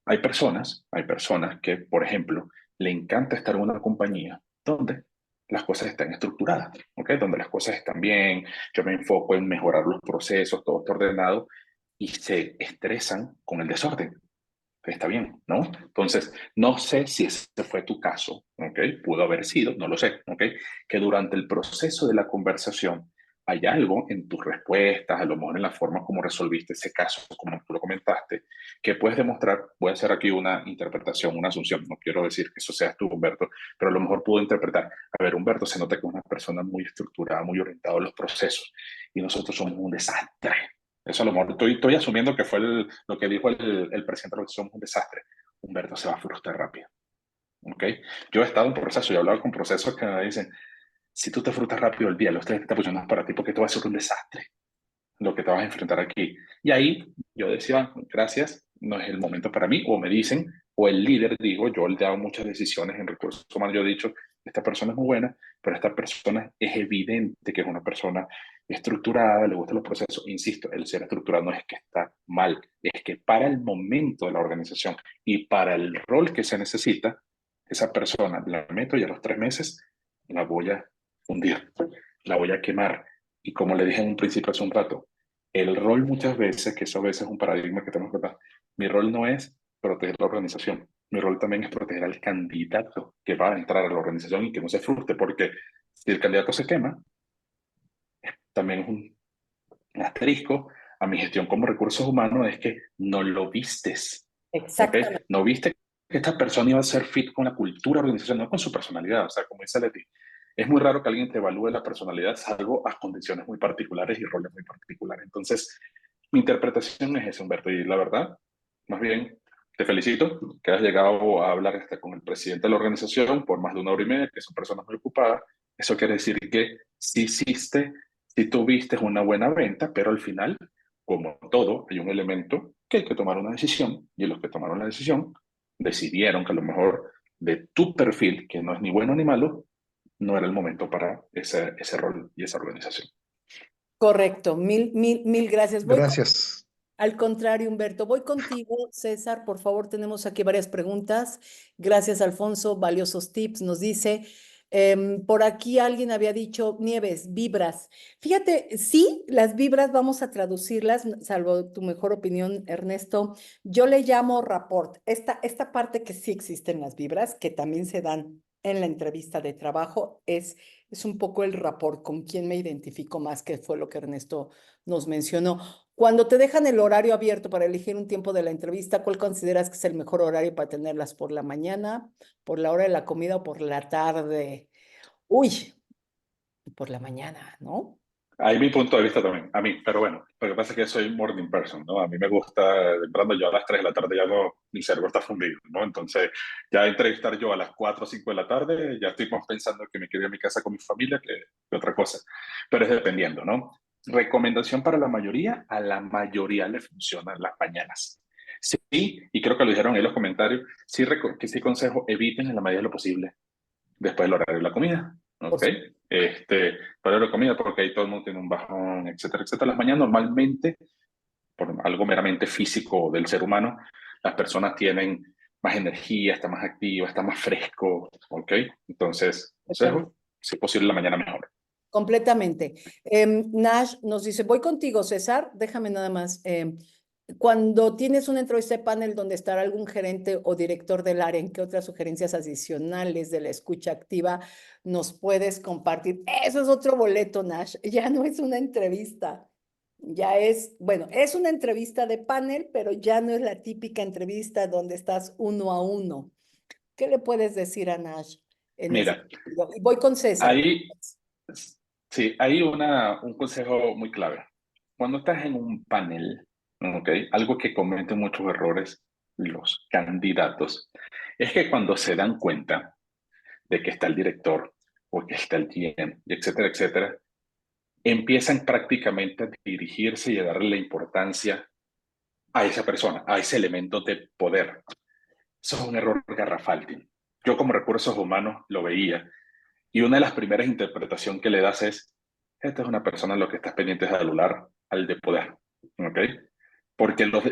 Hay personas que, por ejemplo, le encanta estar en una compañía donde las cosas están estructuradas, ¿ok? Donde las cosas están bien, yo me enfoco en mejorar los procesos, todo está ordenado y se estresan con el desorden. Está bien, ¿no? Entonces, no sé si ese fue tu caso, ¿ok? Pudo haber sido, no lo sé, ¿ok? Que durante el proceso de la conversación hay algo en tus respuestas, a lo mejor en la forma como resolviste ese caso, como tú lo comentaste, que puedes demostrar. Voy a hacer aquí una interpretación, una asunción, no quiero decir que eso seas tú, Humberto, pero a lo mejor pudo interpretar, a ver, Humberto se nota que es una persona muy estructurada, muy orientada a los procesos, y nosotros somos un desastre. Eso a lo mejor estoy asumiendo que fue lo que dijo el presidente de la somos un desastre. Humberto se va a frustrar rápido. ¿Ok? Yo he estado en procesos, yo he hablado con procesos que me dicen, si tú te frustras rápido el día, los tres que te apoyan para ti, porque esto va a ser un desastre lo que te vas a enfrentar aquí. Y ahí yo decía, gracias, no es el momento para mí, o me dicen, o el líder, digo, yo le he dado muchas decisiones en recursos humanos, yo he dicho, esta persona es muy buena, pero esta persona es evidente que es una persona estructurada, le gustan los procesos. Insisto, el ser estructurado no es que está mal, es que para el momento de la organización y para el rol que se necesita, esa persona la meto y a los 3 meses la voy a fundir, la voy a quemar. Y como le dije en un principio hace un rato, el rol muchas veces, que eso a veces es un paradigma que tenemos que tratar, mi rol no es proteger la organización, mi rol también es proteger al candidato que va a entrar a la organización y que no se frustre, porque si el candidato se quema, también es un asterisco a mi gestión como recursos humanos, es que no lo vistes, ¿ok? Exactamente. No viste que esta persona iba a ser fit con la cultura organizacional, no con su personalidad, o sea, como dice Leti, es muy raro que alguien te evalúe la personalidad salvo a condiciones muy particulares y roles muy particulares. Entonces, mi interpretación es esa, Humberto, y la verdad, más bien, te felicito que has llegado a hablar con el presidente de la organización por más de 1 hora y media, que son personas muy ocupadas. Eso quiere decir que sí hiciste, sí tuviste una buena venta, pero al final, como todo, hay un elemento que hay que tomar una decisión, y los que tomaron la decisión decidieron que a lo mejor de tu perfil, que no es ni bueno ni malo, no era el momento para ese rol y esa organización. Correcto. Mil gracias. Gracias. Al contrario, Humberto, voy contigo, César. Por favor, tenemos aquí varias preguntas. Gracias, Alfonso. Valiosos tips. Nos dice, por aquí alguien había dicho, Nieves, vibras. Fíjate, sí, las vibras vamos a traducirlas, salvo tu mejor opinión, Ernesto. Yo le llamo rapport. Esta parte que sí existen las vibras, que también se dan en la entrevista de trabajo, es un poco el rapport, con quién me identifico más, que fue lo que Ernesto nos mencionó. Cuando te dejan el horario abierto para elegir un tiempo de la entrevista, ¿cuál consideras que es el mejor horario para tenerlas? ¿Por la mañana, por la hora de la comida o por la tarde? Uy, por la mañana, ¿no? Ahí mi punto de vista también, a mí, pero bueno, lo que pasa es que soy morning person, ¿no? A mí me gusta, temprano yo a las 3 de la tarde ya no, mi cerebro está fundido, ¿no? Entonces, ya entrevistar yo a las 4 o 5 de la tarde, ya estoy más pensando que me quede a mi casa con mi familia que otra cosa, pero es dependiendo, ¿no? Recomendación para la mayoría, a la mayoría le funcionan las mañanas. Sí, y creo que lo dijeron en los comentarios, sí, que sí consejo, eviten en la medida de lo posible después del horario de la comida, Por ¿ok? su- Horario de comida porque ahí todo el mundo tiene un bajón, etcétera, etcétera. Las mañanas normalmente, por algo meramente físico del ser humano, las personas tienen más energía, está más activa, está más fresco, ¿ok? Entonces, Completamente. consejo, si es posible la mañana mejor. Completamente. Nash nos dice, voy contigo, César, déjame nada más. Cuando tienes una entrevista de panel donde estará algún gerente o director del área, ¿en qué otras sugerencias adicionales de la escucha activa nos puedes compartir? Eso es otro boleto, Nash. Ya no es una entrevista. Ya es, bueno, es una entrevista de panel, pero ya no es la típica entrevista donde estás uno a uno. ¿Qué le puedes decir a Nash en ese Mira, sentido? Y voy con César. ahí, sí, hay un consejo muy clave. Cuando estás en un panel, ¿ok? Algo que cometen muchos errores los candidatos es que cuando se dan cuenta de que está el director o que está el GM, etcétera, etcétera, empiezan prácticamente a dirigirse y a darle la importancia a esa persona, a ese elemento de poder. Eso es un error garrafal, Tim. Yo como recursos humanos lo veía y una de las primeras interpretaciones que le das es, esta es una persona en lo que estás pendiente es de adular al de poder, ¿ok? Porque lo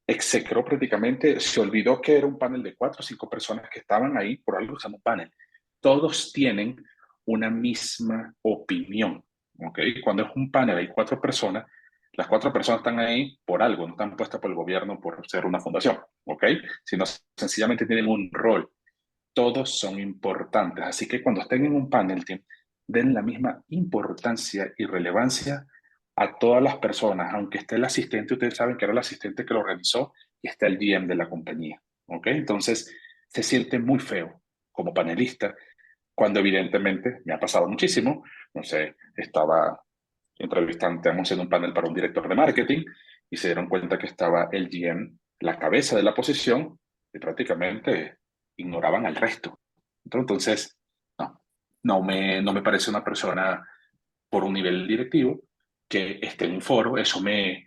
execró prácticamente, se olvidó que era un panel de 4 o 5 personas que estaban ahí por algo usando un panel. Todos tienen una misma opinión, ¿ok? Cuando es un panel hay 4 personas, las 4 personas están ahí por algo, no están puestas por el gobierno por ser una fundación, ¿ok? Sino sencillamente tienen un rol. Todos son importantes, así que cuando estén en un panel, den la misma importancia y relevancia a todas las personas, aunque esté el asistente, ustedes saben que era el asistente que lo organizó y está el GM de la compañía, ¿ok? Entonces, se siente muy feo como panelista cuando evidentemente me ha pasado muchísimo, no sé, estaba entrevistando, estamos haciendo un panel para un director de marketing y se dieron cuenta que estaba el GM, la cabeza de la posición, y prácticamente ignoraban al resto. Entonces, no me parece una persona por un nivel directivo que esté en un foro, eso me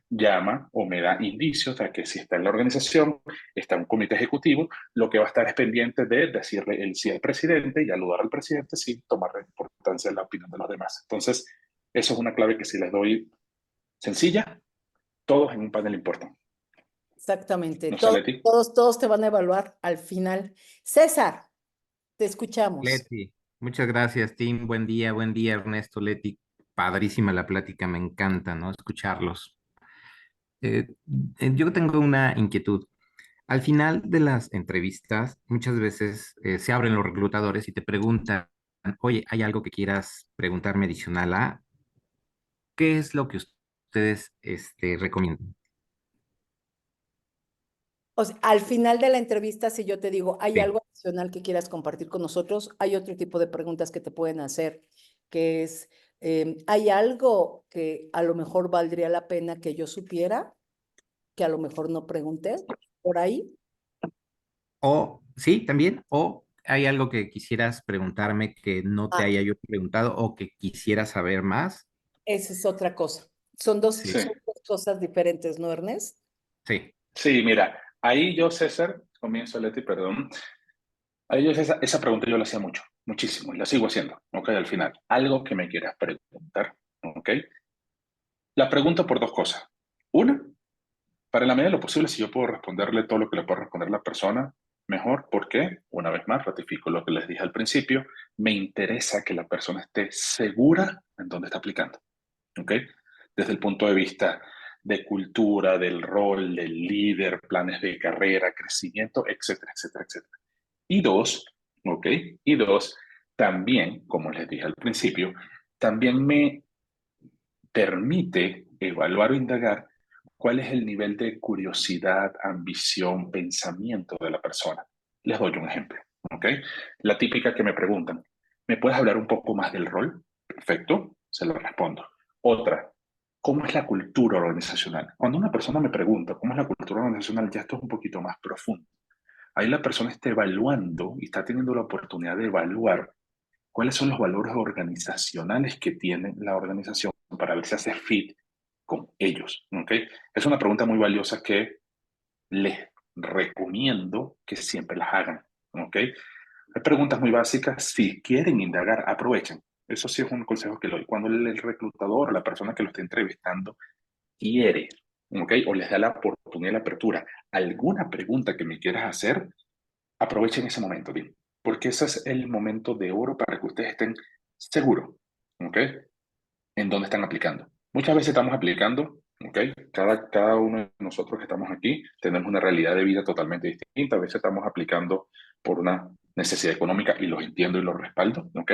llama o me da indicios de que si está en la organización, está en un comité ejecutivo, lo que va a estar es pendiente de decirle el sí al presidente y aludar al presidente sin tomar importancia en la opinión de los demás. Entonces, eso es una clave que si les doy sencilla, todos en un panel importan. Exactamente. No sé, Leti. Todos te van a evaluar al final. César, te escuchamos. Leti, muchas gracias, Tim. Buen día, Ernesto, Leti. padrísima la plática, me encanta, ¿no? Escucharlos. Yo tengo una inquietud. Al final de las entrevistas, muchas veces se abren los reclutadores y te preguntan, oye, ¿hay algo que quieras preguntarme adicional a? ¿Qué es lo que ustedes recomiendan? O sea, al final de la entrevista, si yo te digo, ¿hay Sí. algo adicional que quieras compartir con nosotros? Hay otro tipo de preguntas que te pueden hacer, que es, ¿hay algo que a lo mejor valdría la pena que yo supiera, que a lo mejor no pregunté por ahí? O, sí, también, o hay algo que quisieras preguntarme que no te Ah, haya yo preguntado o que quisieras saber más. esa es otra cosa. Son Sí, son dos cosas diferentes, ¿no, Ernest? sí. Sí, mira, ahí yo, César, comienzo, Leti, perdón. Ahí yo, esa pregunta yo la hacía mucho, muchísimo, y la sigo haciendo, ¿ok? Al final, algo que me quieras preguntar, ¿ok? La pregunto por dos cosas. Una, para la medida de lo posible, si yo puedo responderle todo lo que le puedo responder a la persona, mejor, porque, una vez más, ratifico lo que les dije al principio, me interesa que la persona esté segura en dónde está aplicando, ¿ok? Desde el punto de vista de cultura, del rol, del líder, planes de carrera, crecimiento, etcétera, etcétera, etcétera. Y dos, ¿ok? Y dos, también, como les dije al principio, también me permite evaluar o indagar cuál es el nivel de curiosidad, ambición, pensamiento de la persona. Les doy un ejemplo, ¿ok? La típica que me preguntan, ¿me puedes hablar un poco más del rol? Perfecto, se lo respondo. Otra, ¿cómo es la cultura organizacional? Cuando una persona me pregunta cómo es la cultura organizacional, ya esto es un poquito más profundo. Ahí la persona está evaluando y está teniendo la oportunidad de evaluar cuáles son los valores organizacionales que tiene la organización para ver si hace fit con ellos. ¿Okay? Es una pregunta muy valiosa que les recomiendo que siempre las hagan. ¿Okay? Hay preguntas muy básicas. Si quieren indagar, aprovechen. Eso sí es un consejo que le doy. Cuando el reclutador, la persona que lo está entrevistando, quiere, ¿okay? O les da la oportunidad, la apertura, alguna pregunta que me quieras hacer, aprovechen ese momento, bien, porque ese es el momento de oro para que ustedes estén seguros, ¿ok? En dónde están aplicando. Muchas veces estamos aplicando, ¿ok? Cada uno de nosotros que estamos aquí tenemos una realidad de vida totalmente distinta. A veces estamos aplicando por una necesidad económica y los entiendo y los respaldo, ¿ok?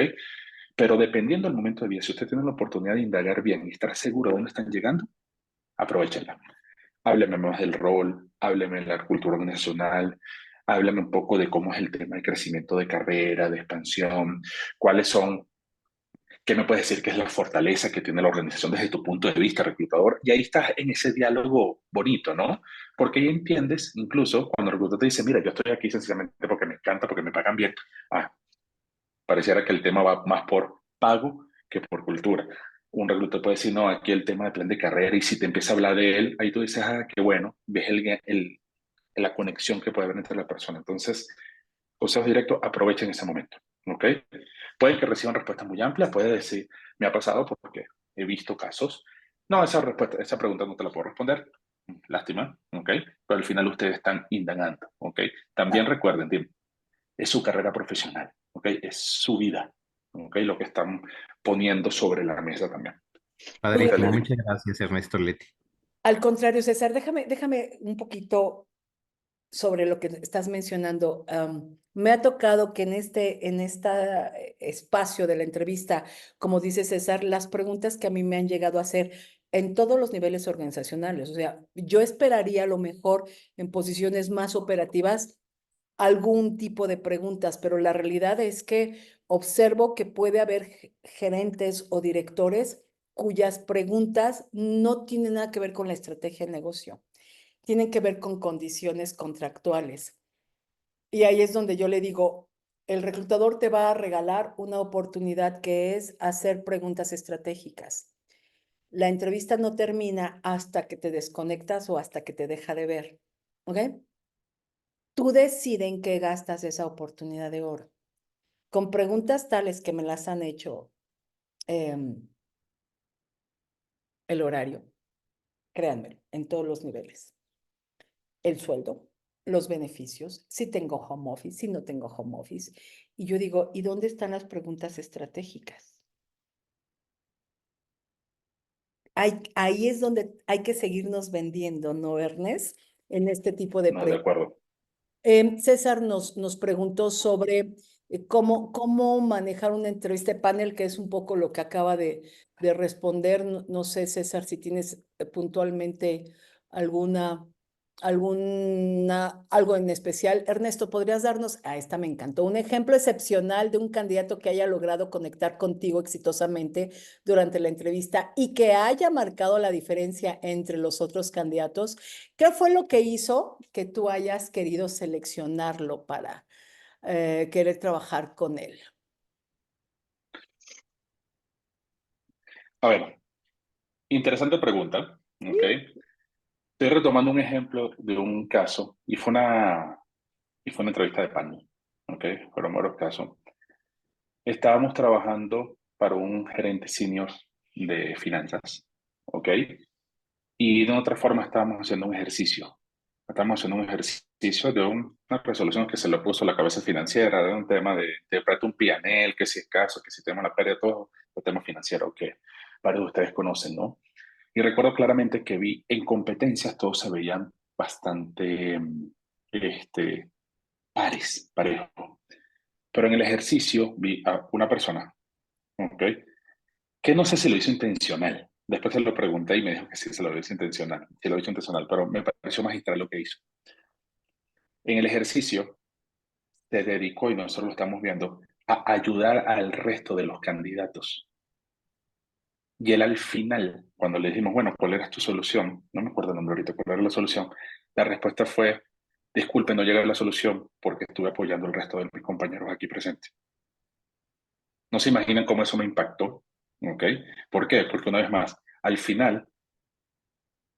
Pero dependiendo del momento de vida, si usted tiene la oportunidad de indagar bien y estar seguro de dónde están llegando, aprovechenla. Hábleme más del rol, hábleme de la cultura organizacional, háblame un poco de cómo es el tema de crecimiento de carrera, de expansión, cuáles son, qué me puedes decir que es la fortaleza que tiene la organización desde tu punto de vista, reclutador. Y ahí estás en ese diálogo bonito, ¿no? Porque ahí entiendes, incluso cuando el reclutador te dice, mira, yo estoy aquí sencillamente porque me encanta, porque me pagan bien. Ah, pareciera que el tema va más por pago que por cultura. Un reclutador puede decir, no, aquí el tema de plan de carrera, y si te empieza a hablar de él, ahí tú dices, ah, qué bueno, ves la conexión que puede haber entre la persona. Entonces, consejos directos, aprovechen ese momento, ¿ok? Pueden que reciban respuestas muy amplias, puede decir, me ha pasado porque he visto casos. No, esa respuesta, esa pregunta no te la puedo responder, lástima, ¿ok? Pero al final ustedes están indagando, ¿ok? También recuerden, Tim, es su carrera profesional, ¿ok? Es su vida, ¿ok? Lo que están poniendo sobre la mesa también. Oye, Padrísimo. Entonces, Muchas gracias, Ernesto Leti. al contrario, César, déjame un poquito sobre lo que estás mencionando. Me ha tocado que en este espacio de la entrevista, como dice César, las preguntas que a mí me han llegado a hacer en todos los niveles organizacionales. O sea, yo esperaría a lo mejor en posiciones más operativas algún tipo de preguntas, pero la realidad es que observo que puede haber gerentes o directores cuyas preguntas no tienen nada que ver con la estrategia del negocio, tienen que ver con condiciones contractuales. Y ahí es donde yo le digo, el reclutador te va a regalar una oportunidad que es hacer preguntas estratégicas. La entrevista no termina hasta que te desconectas o hasta que te deja de ver. ¿Ok? Tú decides en qué gastas esa oportunidad de oro. Con preguntas tales que me las han hecho, el horario, créanme, en todos los niveles. El sueldo, los beneficios, si tengo home office, si no tengo home office. Y yo digo, ¿y dónde están las preguntas estratégicas? ahí es donde hay que seguirnos vendiendo, ¿no, Ernest? En este tipo de No, de acuerdo. César nos preguntó sobre cómo manejar una entrevista de panel, que es un poco lo que acaba de responder. No sé, César, si tienes puntualmente algo en especial. Ernesto, ¿podrías darnos, esta me encantó, un ejemplo excepcional de un candidato que haya logrado conectar contigo exitosamente durante la entrevista y que haya marcado la diferencia entre los otros candidatos? ¿Qué fue lo que hizo que tú hayas querido seleccionarlo para querer trabajar con él? A ver, interesante pregunta, ¿ok? Estoy retomando un ejemplo de un caso y fue una entrevista de panel, ¿ok? Fueron varios casos. Estábamos trabajando para un gerente senior de finanzas, ¿ok? Y de otra forma estábamos haciendo un ejercicio. Estábamos haciendo un ejercicio de una resolución que se le puso a la cabeza financiera, de un tema de un P&L, que si es caso, que si tenemos la pérdida, todo el tema financiero que varios de ustedes conocen, ¿no? Y recuerdo claramente que vi en competencias todos se veían bastante parejo. Pero en el ejercicio vi a una persona, ¿ok? Que no sé si lo hizo intencional. Después se lo pregunté y me dijo que sí se lo hizo intencional, sí lo hizo intencional, pero me pareció magistral lo que hizo. En el ejercicio se dedicó, y nosotros lo estamos viendo, a ayudar al resto de los candidatos. Y él al final, cuando le dijimos, bueno, ¿cuál era tu solución? No me acuerdo el nombre ahorita, ¿cuál era la solución? La respuesta fue, disculpe, no llegué a la solución porque estuve apoyando al resto de mis compañeros aquí presentes. No se imaginan cómo eso me impactó, ¿ok? ¿Por qué? Porque una vez más, al final,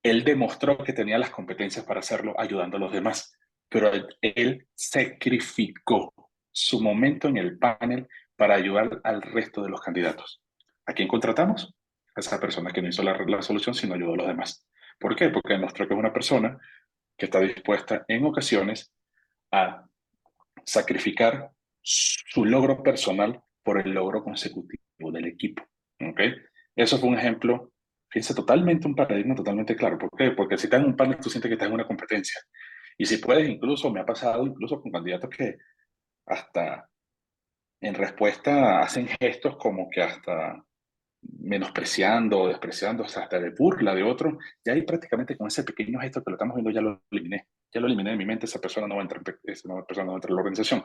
él demostró que tenía las competencias para hacerlo ayudando a los demás, pero él sacrificó su momento en el panel para ayudar al resto de los candidatos. ¿A quién contratamos? A esa persona que no hizo la solución, sino ayudó a los demás. ¿Por qué? Porque demostró que es una persona que está dispuesta en ocasiones a sacrificar su logro personal por el logro consecutivo del equipo. ¿Ok? Eso fue un ejemplo, fíjense, totalmente un paradigma totalmente claro. ¿Por qué? Porque si estás en un panel, tú sientes que estás en una competencia. Y si puedes, incluso, me ha pasado incluso con candidatos que hasta en respuesta hacen gestos como que hasta menospreciando o despreciando, o sea, hasta de burla de otro, ya ahí prácticamente con ese pequeño gesto que lo estamos viendo ya lo eliminé de mi mente, esa persona no va a entrar, esa persona no va a entrar en la organización.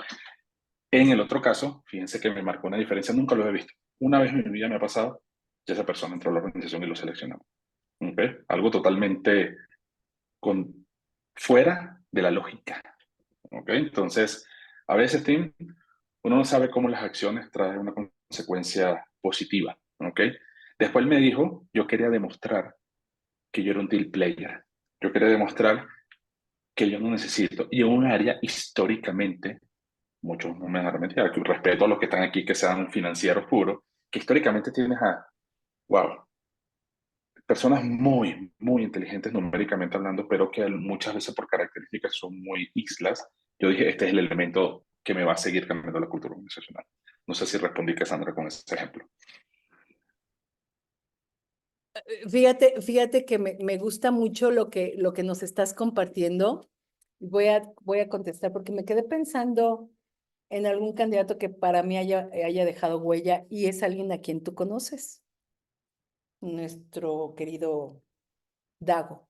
En el otro caso, fíjense que me marcó una diferencia, nunca lo he visto. Una vez en mi vida me ha pasado, y esa persona entró a la organización y lo seleccionamos. ¿Okay? Algo totalmente fuera de la lógica. ¿Okay? Entonces, a veces, Tim, uno no sabe cómo las acciones traen una consecuencia positiva. ¿Okay? Después me dijo, yo quería demostrar que yo era un deal player. Yo quería demostrar que yo no necesito. Y en un área históricamente, muchos no me van a mentir, que respeto a los que están aquí que sean financieros puros, que históricamente tienes wow, personas muy, muy inteligentes numéricamente hablando, pero que muchas veces por características son muy islas. Yo dije, este es el elemento que me va a seguir cambiando la cultura organizacional. No sé si respondí, Cassandra, con ese ejemplo. Fíjate que me gusta mucho lo que nos estás compartiendo. Voy a contestar porque me quedé pensando en algún candidato que para mí haya dejado huella y es alguien a quien tú conoces, nuestro querido Dago.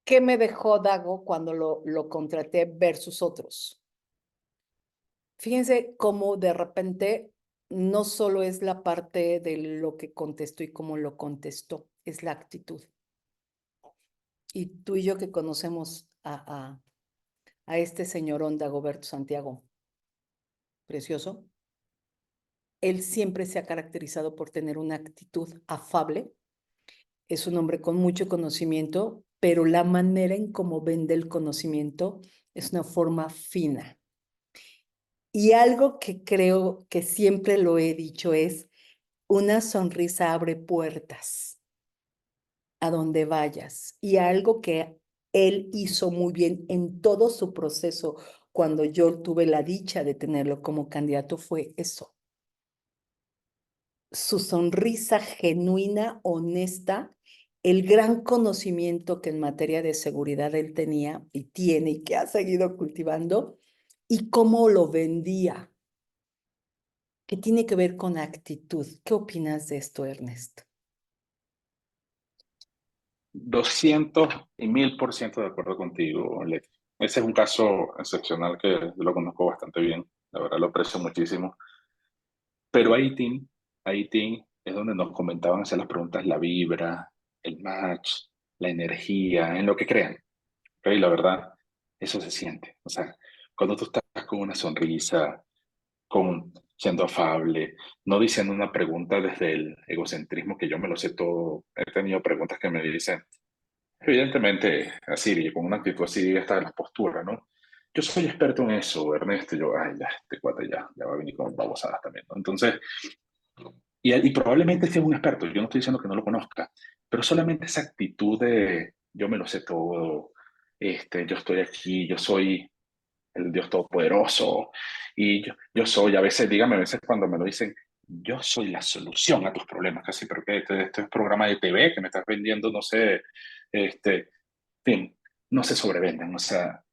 ¿Qué me dejó Dago cuando lo contraté versus otros? Fíjense cómo de repente no solo es la parte de lo que contestó y cómo lo contestó, es la actitud. Y tú y yo que conocemos a este señorón Dagoberto Santiago, precioso, él siempre se ha caracterizado por tener una actitud afable. Es un hombre con mucho conocimiento, pero la manera en cómo vende el conocimiento es una forma fina. Y algo que creo que siempre lo he dicho es, una sonrisa abre puertas a donde vayas. Y algo que él hizo muy bien en todo su proceso, cuando yo tuve la dicha de tenerlo como candidato, fue eso. su sonrisa genuina, honesta, el gran conocimiento que en materia de seguridad él tenía y tiene y que ha seguido cultivando, y cómo lo vendía, que tiene que ver con actitud. ¿Qué opinas de esto, Ernesto? 200 y 1000% de acuerdo contigo, Leti. Ese es un caso excepcional que yo lo conozco bastante bien. La verdad lo aprecio muchísimo. Pero ahí, Tim, es donde nos comentaban hacer las preguntas, la vibra, el match, la energía, en lo que crean. ¿Ok? La verdad, eso se siente. O sea, cuando tú estás con una sonrisa, siendo afable, no diciendo una pregunta desde el egocentrismo que yo me lo sé todo. He tenido preguntas que me dicen, evidentemente, así, con una actitud así, esta es la postura, ¿no? Yo soy experto en eso, Ernesto. Y yo, ay, ya, este cuate ya va a venir con babosadas también, ¿no? Entonces, y probablemente sea un experto, yo no estoy diciendo que no lo conozca, pero solamente esa actitud de yo me lo sé todo, yo estoy aquí, yo soy el Dios Todopoderoso, y yo soy, a veces cuando me lo dicen, yo soy la solución a tus problemas, casi, pero que este es programa de TV que me estás vendiendo, no sé, en fin, no se sobrevenden, o sea,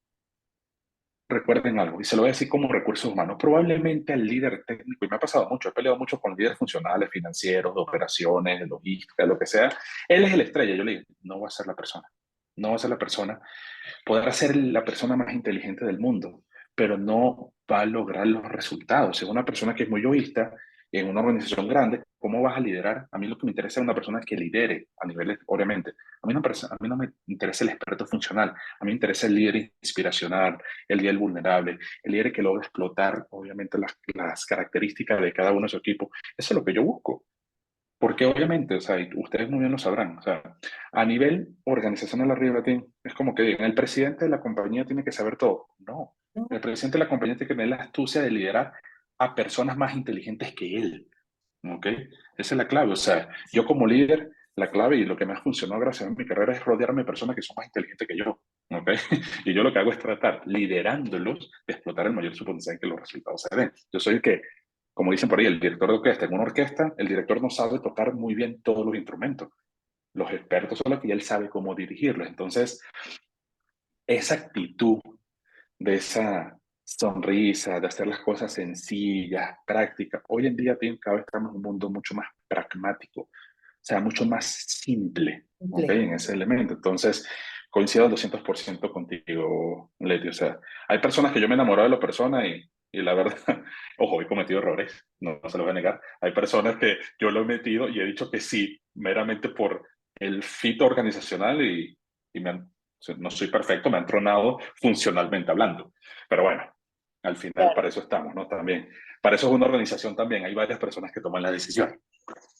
recuerden algo, y se lo voy a decir como recursos humanos, probablemente al líder técnico, y me ha pasado mucho, he peleado mucho con líderes funcionales, financieros, de operaciones, de logística, lo que sea, él es el estrella, yo le digo, no va a ser la persona, no va a ser la persona, podrá ser la persona más inteligente del mundo, pero no va a lograr los resultados. Es una persona que es muy egoísta en una organización grande. ¿Cómo vas a liderar? A mí lo que me interesa es una persona que lidere a niveles, obviamente. A mí no me interesa el experto funcional. A mí me interesa el líder inspiracional, el líder vulnerable, el líder que logra explotar, obviamente, las características de cada uno de su equipo. Eso es lo que yo busco. Porque obviamente, o sea, y ustedes muy bien lo sabrán, o sea, a nivel organizacional arriba, es como que digan, el presidente de la compañía tiene que saber todo. No, el presidente de la compañía tiene que tener la astucia de liderar a personas más inteligentes que él, ¿ok? Esa es la clave, o sea, yo como líder, la clave y lo que me ha funcionado gracias a mi carrera es rodearme de personas que son más inteligentes que yo, ¿ok? Y yo lo que hago es tratar, liderándolos, de explotar el mayor su potencial que los resultados se den. Yo soy el que, como dicen por ahí, el director de orquesta. En una orquesta, el director no sabe tocar muy bien todos los instrumentos. Los expertos son los que ya él sabe cómo dirigirlos. Entonces, esa actitud de esa sonrisa, de hacer las cosas sencillas, prácticas. Hoy en día, cada vez estamos en un mundo mucho más pragmático, o sea, mucho más simple, ¿ok? Simple. En ese elemento. Entonces, coincido al 200% contigo, Leti. O sea, hay personas que yo me he enamorado de la persona y la verdad, ojo, he cometido errores, no se los voy a negar. Hay personas que yo lo he metido y he dicho que sí, meramente por el fit organizacional y no soy perfecto, me han tronado funcionalmente hablando. Pero bueno, al final Claro. para eso estamos, ¿no? También. Para eso es una organización también. Hay varias personas que toman la decisión.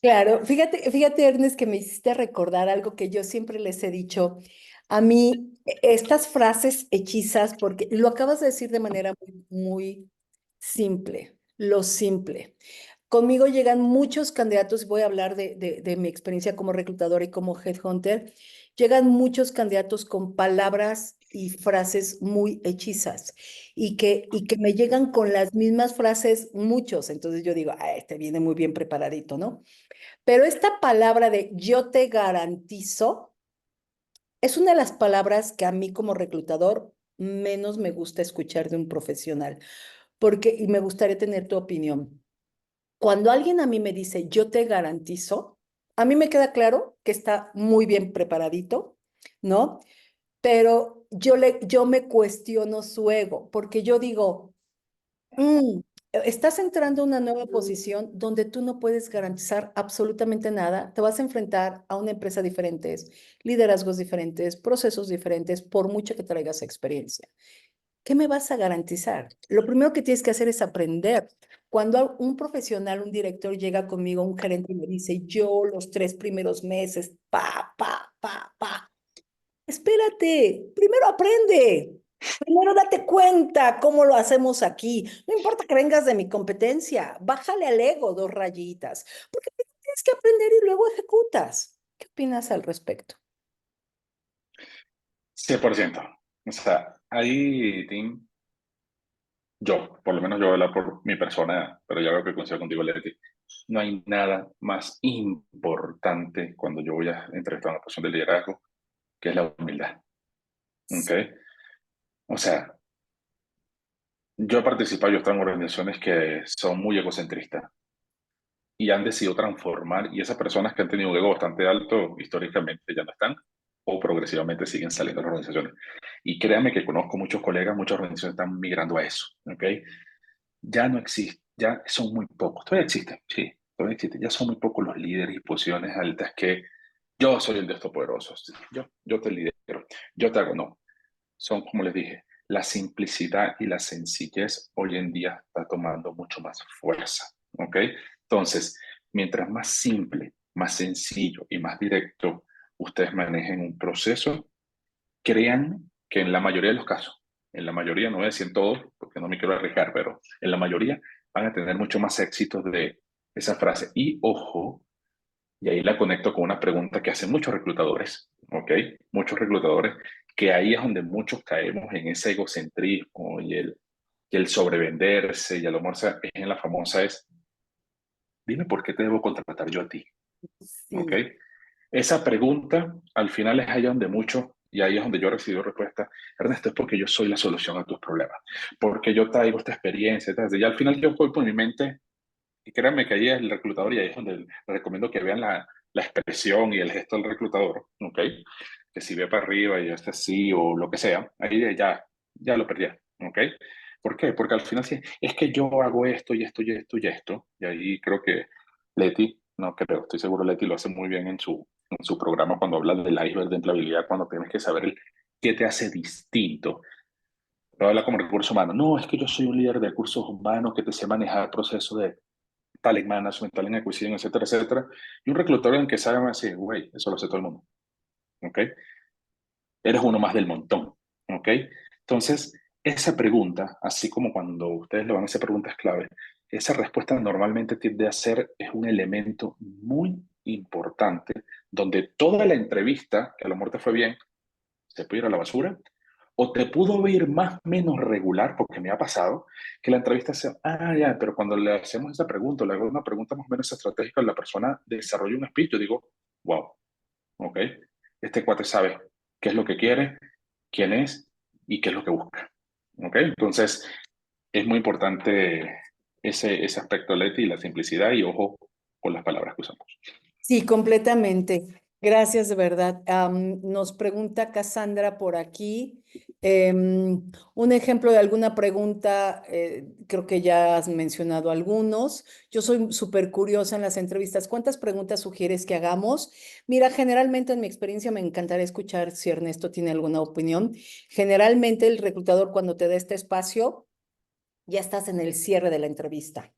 Claro, fíjate, Ernest, que me hiciste recordar algo que yo siempre les he dicho. A mí, estas frases hechizas, porque lo acabas de decir de manera muy simple, lo simple. Conmigo llegan muchos candidatos, voy a hablar de mi experiencia como reclutadora y como headhunter, llegan muchos candidatos con palabras y frases muy hechizas y que me llegan con las mismas frases muchos. Entonces yo digo, ah, este viene muy bien preparadito, ¿no? Pero esta palabra de yo te garantizo es una de las palabras que a mí como reclutador menos me gusta escuchar de un profesional, porque, y me gustaría tener tu opinión. Cuando alguien a mí me dice yo te garantizo, a mí me queda claro que está muy bien preparadito, ¿no? Pero yo me cuestiono su ego, porque yo digo, estás entrando a una nueva posición donde tú no puedes garantizar absolutamente nada. Te vas a enfrentar a una empresa diferentes, liderazgos diferentes, procesos diferentes, por mucho que traigas experiencia. ¿Qué me vas a garantizar? Lo primero que tienes que hacer es aprender. Cuando un profesional, un director llega conmigo, un gerente y me dice, yo los 3 primeros meses, pa. Espérate, primero aprende. Primero date cuenta cómo lo hacemos aquí. No importa que vengas de mi competencia, bájale al ego 2 rayitas, porque tienes que aprender y luego ejecutas. ¿Qué opinas al respecto? 100%. O sea, ahí, Tim, yo, por lo menos yo voy a hablar por mi persona, pero ya veo que coincido contigo, Leti. no hay nada más importante cuando yo voy a entrevistar a una persona de liderazgo, que es la humildad. ¿Ok? O sea, yo he participado, yo he estado en organizaciones que son muy egocentristas y han decidido transformar, y esas personas que han tenido un ego bastante alto, históricamente ya no están, o progresivamente siguen saliendo de las organizaciones. Y créanme que conozco muchos colegas, muchas organizaciones están migrando a eso, ¿ok? Ya no existe, ya son muy pocos, todavía existen, sí, todavía existen, ya son muy pocos los líderes y posiciones altas que yo soy el de estos poderosos, yo te lidero, yo te hago, no, son como les dije, la simplicidad y la sencillez hoy en día está tomando mucho más fuerza, ¿ok? Entonces, mientras más simple, más sencillo y más directo ustedes manejen un proceso, crean que en la mayoría de los casos, en la mayoría, no voy a decir en todos, porque no me quiero arriesgar, pero en la mayoría van a tener mucho más éxito de esa frase. Y ojo, y ahí la conecto con una pregunta que hacen muchos reclutadores, ¿ok? Muchos reclutadores, que ahí es donde muchos caemos en ese egocentrismo y el sobrevenderse y a lo mejor es en la famosa es, dime por qué te debo contratar yo a ti, ¿ok? Sí. Esa pregunta al final es ahí donde mucho, y ahí es donde yo he recibido respuesta, Ernesto, es porque yo soy la solución a tus problemas, porque yo traigo esta experiencia, y al final yo voy por mi mente, y créanme que ahí es el reclutador, y ahí es donde les recomiendo que vean la expresión y el gesto del reclutador, ¿ok? Que si ve para arriba y está así o lo que sea, ahí ya lo perdí, ¿ok? ¿Por qué? Porque al final sí, es que yo hago esto y esto y esto y esto, y ahí creo que Leti, no creo, estoy seguro Leti lo hace muy bien en su programa cuando habla del iceberg de empleabilidad, cuando tienes que saber qué te hace distinto. Pero habla como recurso humano. No, es que yo soy un líder de recursos humanos que te sé manejar procesos de talent management, talent acquisition, etcétera, etcétera. Y un reclutador en que sabe así, güey, eso lo hace todo el mundo. ¿Ok? Eres uno más del montón. ¿Ok? Entonces, esa pregunta, así como cuando ustedes le van a hacer preguntas clave, esa respuesta normalmente tiende a ser, es un elemento muy importante donde toda la entrevista, que a lo mejor te fue bien, se puede ir a la basura, o te pudo ir más o menos regular, porque me ha pasado, que la entrevista sea, ya, pero cuando le hacemos esa pregunta, le hago una pregunta más o menos estratégica, la persona desarrolla un speech, yo digo, wow, ok, este cuate sabe qué es lo que quiere, quién es y qué es lo que busca, ok, entonces es muy importante ese aspecto, Leti, y la simplicidad, y ojo con las palabras que usamos. Sí, completamente. Gracias, de verdad. Nos pregunta Cassandra por aquí. Un ejemplo de alguna pregunta, creo que ya has mencionado algunos. Yo soy súper curiosa en las entrevistas. ¿Cuántas preguntas sugieres que hagamos? Mira, generalmente en mi experiencia me encantaría escuchar si Ernesto tiene alguna opinión. Generalmente el reclutador cuando te da este espacio, ya estás en el cierre de la entrevista.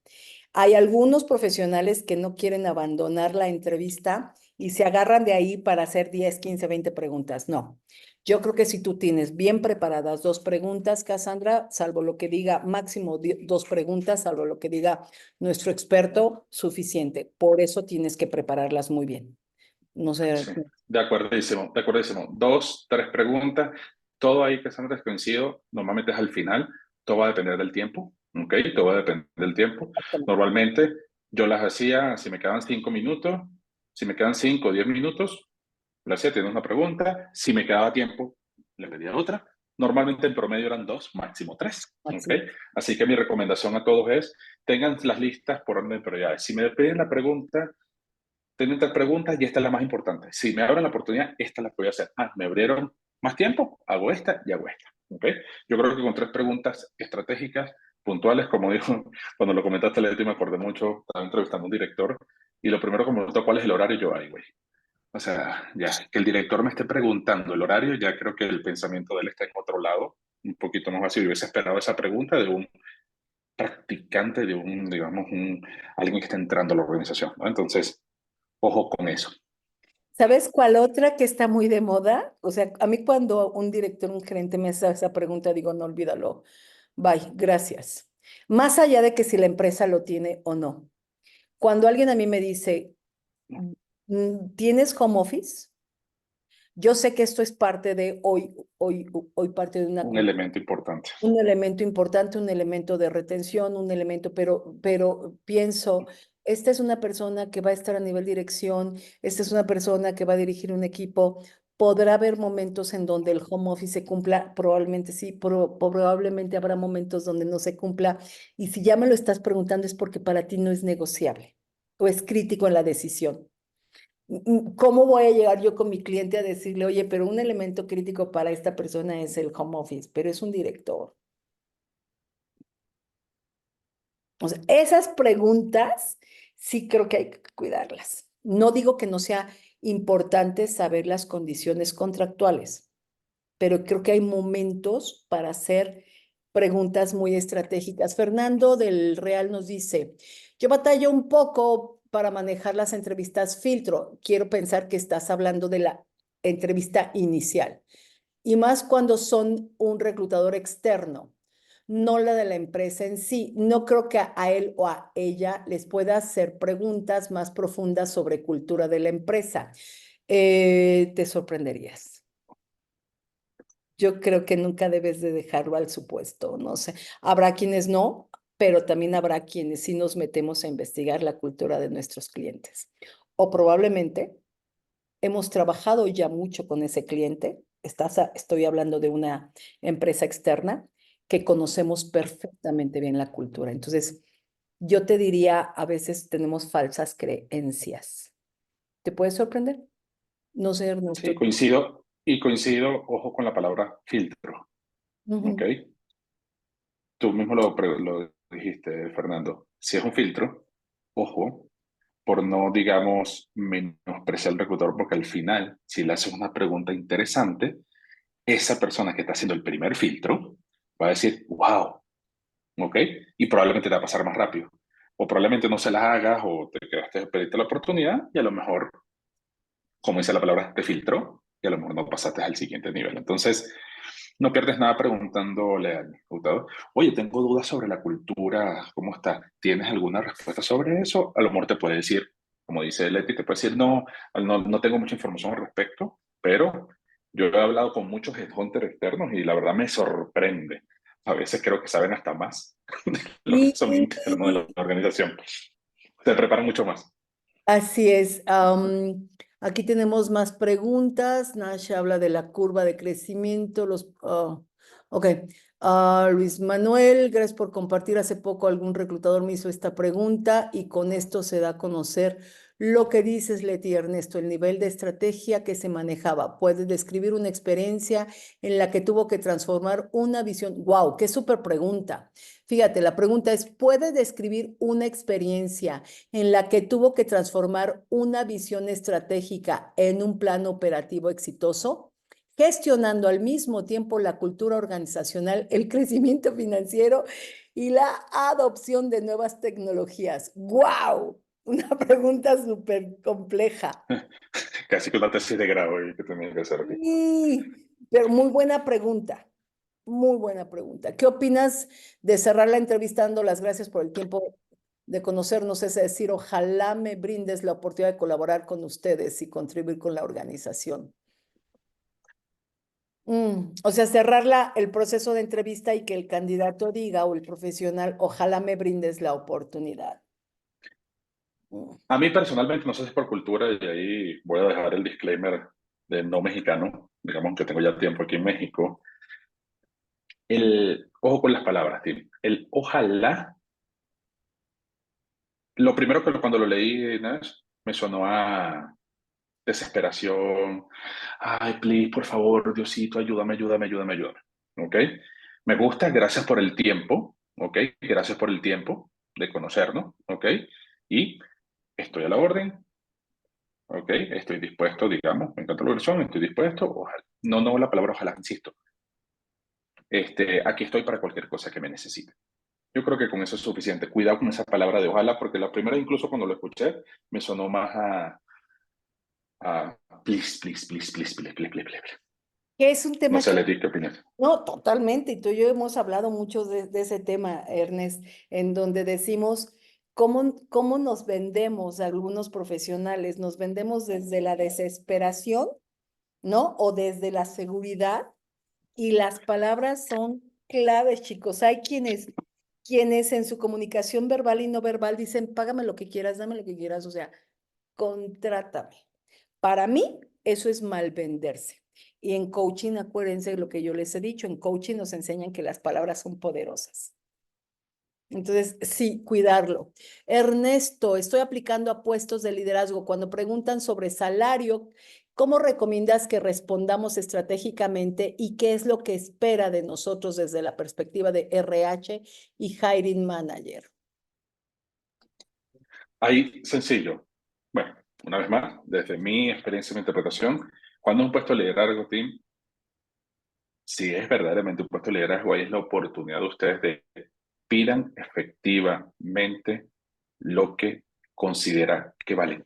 Hay algunos profesionales que no quieren abandonar la entrevista y se agarran de ahí para hacer 10, 15, 20 preguntas. No. Yo creo que si tú tienes bien preparadas dos preguntas, Cassandra, salvo lo que diga máximo dos preguntas, salvo lo que diga nuestro experto, suficiente. Por eso tienes que prepararlas muy bien. No sé. Sí, de acuerdísimo, de acuerdísimo. Dos, tres preguntas, todo ahí que Sandra coincido, normalmente es al final, todo va a depender del tiempo, ¿ok? Todo va a depender del tiempo. Normalmente yo las hacía, si me quedaban 5 minutos, si me quedan 5 o 10 minutos, le hacía, tienes una pregunta, si me quedaba tiempo, le pedía otra. Normalmente en promedio eran dos, máximo tres, ¿ok? Así que mi recomendación a todos es, tengan las listas por orden de prioridades. Si me piden la pregunta, tengo estas preguntas y esta es la más importante. Si me abren la oportunidad, esta la voy a hacer. Me abrieron más tiempo, hago esta y hago esta. ¿Okay? Yo creo que con tres preguntas estratégicas, puntuales, como dijo, cuando lo comentaste, Leti, me acordé mucho, estaba entrevistando a un director y lo primero que me preguntó cuál es el horario, yo, ay, güey. O sea, ya, que el director me esté preguntando el horario, ya creo que el pensamiento de él está en otro lado, un poquito más vacío. Yo hubiese esperado esa pregunta de un practicante, de un, digamos, alguien que está entrando a la organización, ¿no? Entonces, ojo con eso. ¿Sabes cuál otra que está muy de moda? O sea, a mí cuando un director, un gerente me hace esa pregunta, digo, no olvídalo. Bye, gracias. Más allá de que si la empresa lo tiene o no. Cuando alguien a mí me dice, ¿tienes home office? Yo sé que esto es parte de hoy parte de una Un elemento importante. un elemento importante, un elemento de retención, un elemento, pero pienso, esta es una persona que va a estar a nivel dirección, esta es una persona que va a dirigir un equipo. Podrá haber momentos en donde el home office se cumpla, probablemente sí, probablemente habrá momentos donde no se cumpla. Y si ya me lo estás preguntando es porque para ti no es negociable o es crítico en la decisión. ¿Cómo voy a llegar yo con mi cliente a decirle, oye, pero un elemento crítico para esta persona es el home office, pero es un director? O sea, esas preguntas sí creo que hay que cuidarlas. No digo que no sea importante saber las condiciones contractuales, pero creo que hay momentos para hacer preguntas muy estratégicas. Fernando del Real nos dice, yo batallo un poco para manejar las entrevistas filtro. Quiero pensar que estás hablando de la entrevista inicial y más cuando son un reclutador externo, no la de la empresa en sí. No creo que a él o a ella les pueda hacer preguntas más profundas sobre cultura de la empresa. Te sorprenderías. Yo creo que nunca debes de dejarlo al supuesto, no sé. Habrá quienes no, pero también habrá quienes sí nos metemos a investigar la cultura de nuestros clientes. O probablemente hemos trabajado ya mucho con ese cliente. Estoy hablando de una empresa externa que conocemos perfectamente bien la cultura. Entonces, yo te diría, a veces tenemos falsas creencias. ¿Te puede sorprender? No sé, Ernesto. Sí, coincido, y coincido, ojo con la palabra filtro, ¿ok? Ujú. Tú mismo lo dijiste, Fernando. Si es un filtro, ojo, por no, digamos, menospreciar al reclutador, porque al final, si le haces una pregunta interesante, esa persona que está haciendo el primer filtro va a decir, wow, ¿ok? Y probablemente te va a pasar más rápido. O probablemente no se las hagas o te quedaste, pediste la oportunidad y a lo mejor, como dice la palabra, te filtró y a lo mejor no pasaste al siguiente nivel. Entonces, no pierdes nada preguntándole al reclutador, oye, tengo dudas sobre la cultura, ¿cómo está? ¿Tienes alguna respuesta sobre eso? A lo mejor te puede decir, como dice Leti, te puede decir, no, no tengo mucha información al respecto, pero yo he hablado con muchos headhunters externos y la verdad me sorprende. A veces creo que saben hasta más de los que Sí, son internos de la organización. Se preparan mucho más. así es. Aquí tenemos más preguntas. Nasha habla de la curva de crecimiento. Ok. Luis Manuel, gracias por compartir. Hace poco algún reclutador me hizo esta pregunta y con esto se da a conocer lo que dices, Leti Ernesto, el nivel de estrategia que se manejaba. Puedes describir una experiencia en la que tuvo que transformar una visión. ¡Wow! ¡Qué súper pregunta! Fíjate, la pregunta es, ¿puedes describir una experiencia en la que tuvo que transformar una visión estratégica en un plan operativo exitoso, gestionando al mismo tiempo la cultura organizacional, el crecimiento financiero y la adopción de nuevas tecnologías? ¡Wow! Una pregunta súper compleja. Casi que una tesis de grado y que tenía que hacer aquí. Sí, pero muy buena pregunta. Muy buena pregunta. ¿Qué opinas de cerrar la entrevista dando las gracias por el tiempo de conocernos? Es decir, ojalá me brindes la oportunidad de colaborar con ustedes y contribuir con la organización. O sea, el proceso de entrevista y que el candidato diga o el profesional, ojalá me brindes la oportunidad. Mm. A mí personalmente, no sé si es por cultura, y ahí voy a dejar el disclaimer de no mexicano, digamos que tengo ya tiempo aquí en México. Ojo con las palabras, Tim. El ojalá, lo primero que cuando lo leí, Nash, me sonó a desesperación. Ay, please, por favor, Diosito, ayúdame, ayúdame, ayúdame, ayúdame. ¿Ok? Me gusta, gracias por el tiempo, ¿ok? Gracias por el tiempo de conocernos, ¿ok? Y estoy a la orden, ¿ok? Estoy dispuesto, digamos, me encanta la versión, estoy dispuesto, ojalá. No, no la palabra ojalá, insisto. Aquí estoy para cualquier cosa que me necesite. Yo creo que con eso es suficiente. Cuidado con esa palabra de ojalá, porque la primera, incluso cuando lo escuché, me sonó más a please, please, please, please, please, please, please, please. Que es un No tema sé, que Leti, ¿qué opinas? no, totalmente. Y tú y yo hemos hablado mucho de ese tema, Ernest, en donde decimos cómo nos vendemos algunos profesionales. Nos vendemos desde la desesperación, ¿no? O desde la seguridad. Y las palabras son claves, chicos. Hay quienes quienes en su comunicación verbal y no verbal dicen, págame lo que quieras, dame lo que quieras, o sea, contrátame. Para mí, eso es mal venderse. Y en coaching, acuérdense de lo que yo les he dicho, en coaching nos enseñan que las palabras son poderosas. Entonces, sí, cuidarlo. Ernesto, estoy aplicando a puestos de liderazgo. Cuando preguntan sobre salario, ¿cómo recomiendas que respondamos estratégicamente y qué es lo que espera de nosotros desde la perspectiva de RH y Hiring Manager? Ahí, sencillo. Bueno, una vez más, desde mi experiencia y mi interpretación, cuando un puesto de liderazgo, team, si es verdaderamente un puesto de liderazgo, ahí es la oportunidad de ustedes de pidan efectivamente lo que considera que valen.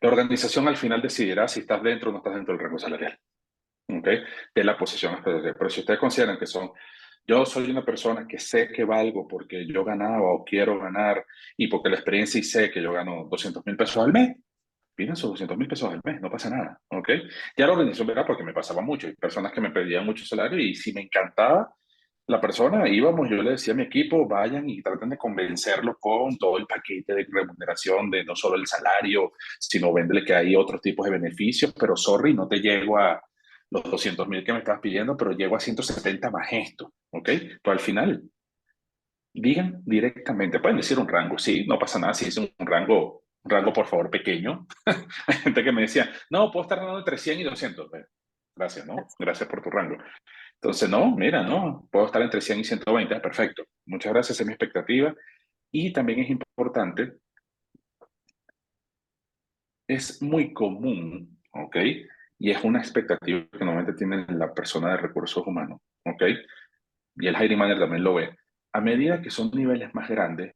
La organización al final decidirá si estás dentro o no estás dentro del rango salarial, ¿ok? De la posición especial. Pero si ustedes consideran que son, yo soy una persona que sé que valgo porque yo ganaba o quiero ganar y porque la experiencia y sé que yo gano 200,000 pesos al mes, piden sus 200,000 pesos al mes, no pasa nada, ¿ok? Ya la organización verá porque me pasaba mucho. Hay personas que me pedían mucho salario y si me encantaba la persona, íbamos, yo le decía a mi equipo, vayan y traten de convencerlo con todo el paquete de remuneración, de no solo el salario, sino véndele que hay otros tipos de beneficios, pero sorry, no te llego a los 200,000 que me estabas pidiendo, pero llego a 170 más esto, ¿ok? Pero al final, digan directamente, pueden decir un rango, sí, no pasa nada si es un rango por favor pequeño. Hay gente que me decía, no, puedo estar ganando entre 100 y 200. Gracias, ¿no? Gracias por tu rango. Entonces, no, mira, no, puedo estar entre 100 y 120, perfecto. Muchas gracias, esa es mi expectativa. Y también es importante, es muy común, ¿ok? Y es una expectativa que normalmente tiene la persona de recursos humanos, ¿ok? Y el hiring manager también lo ve. A medida que son niveles más grandes,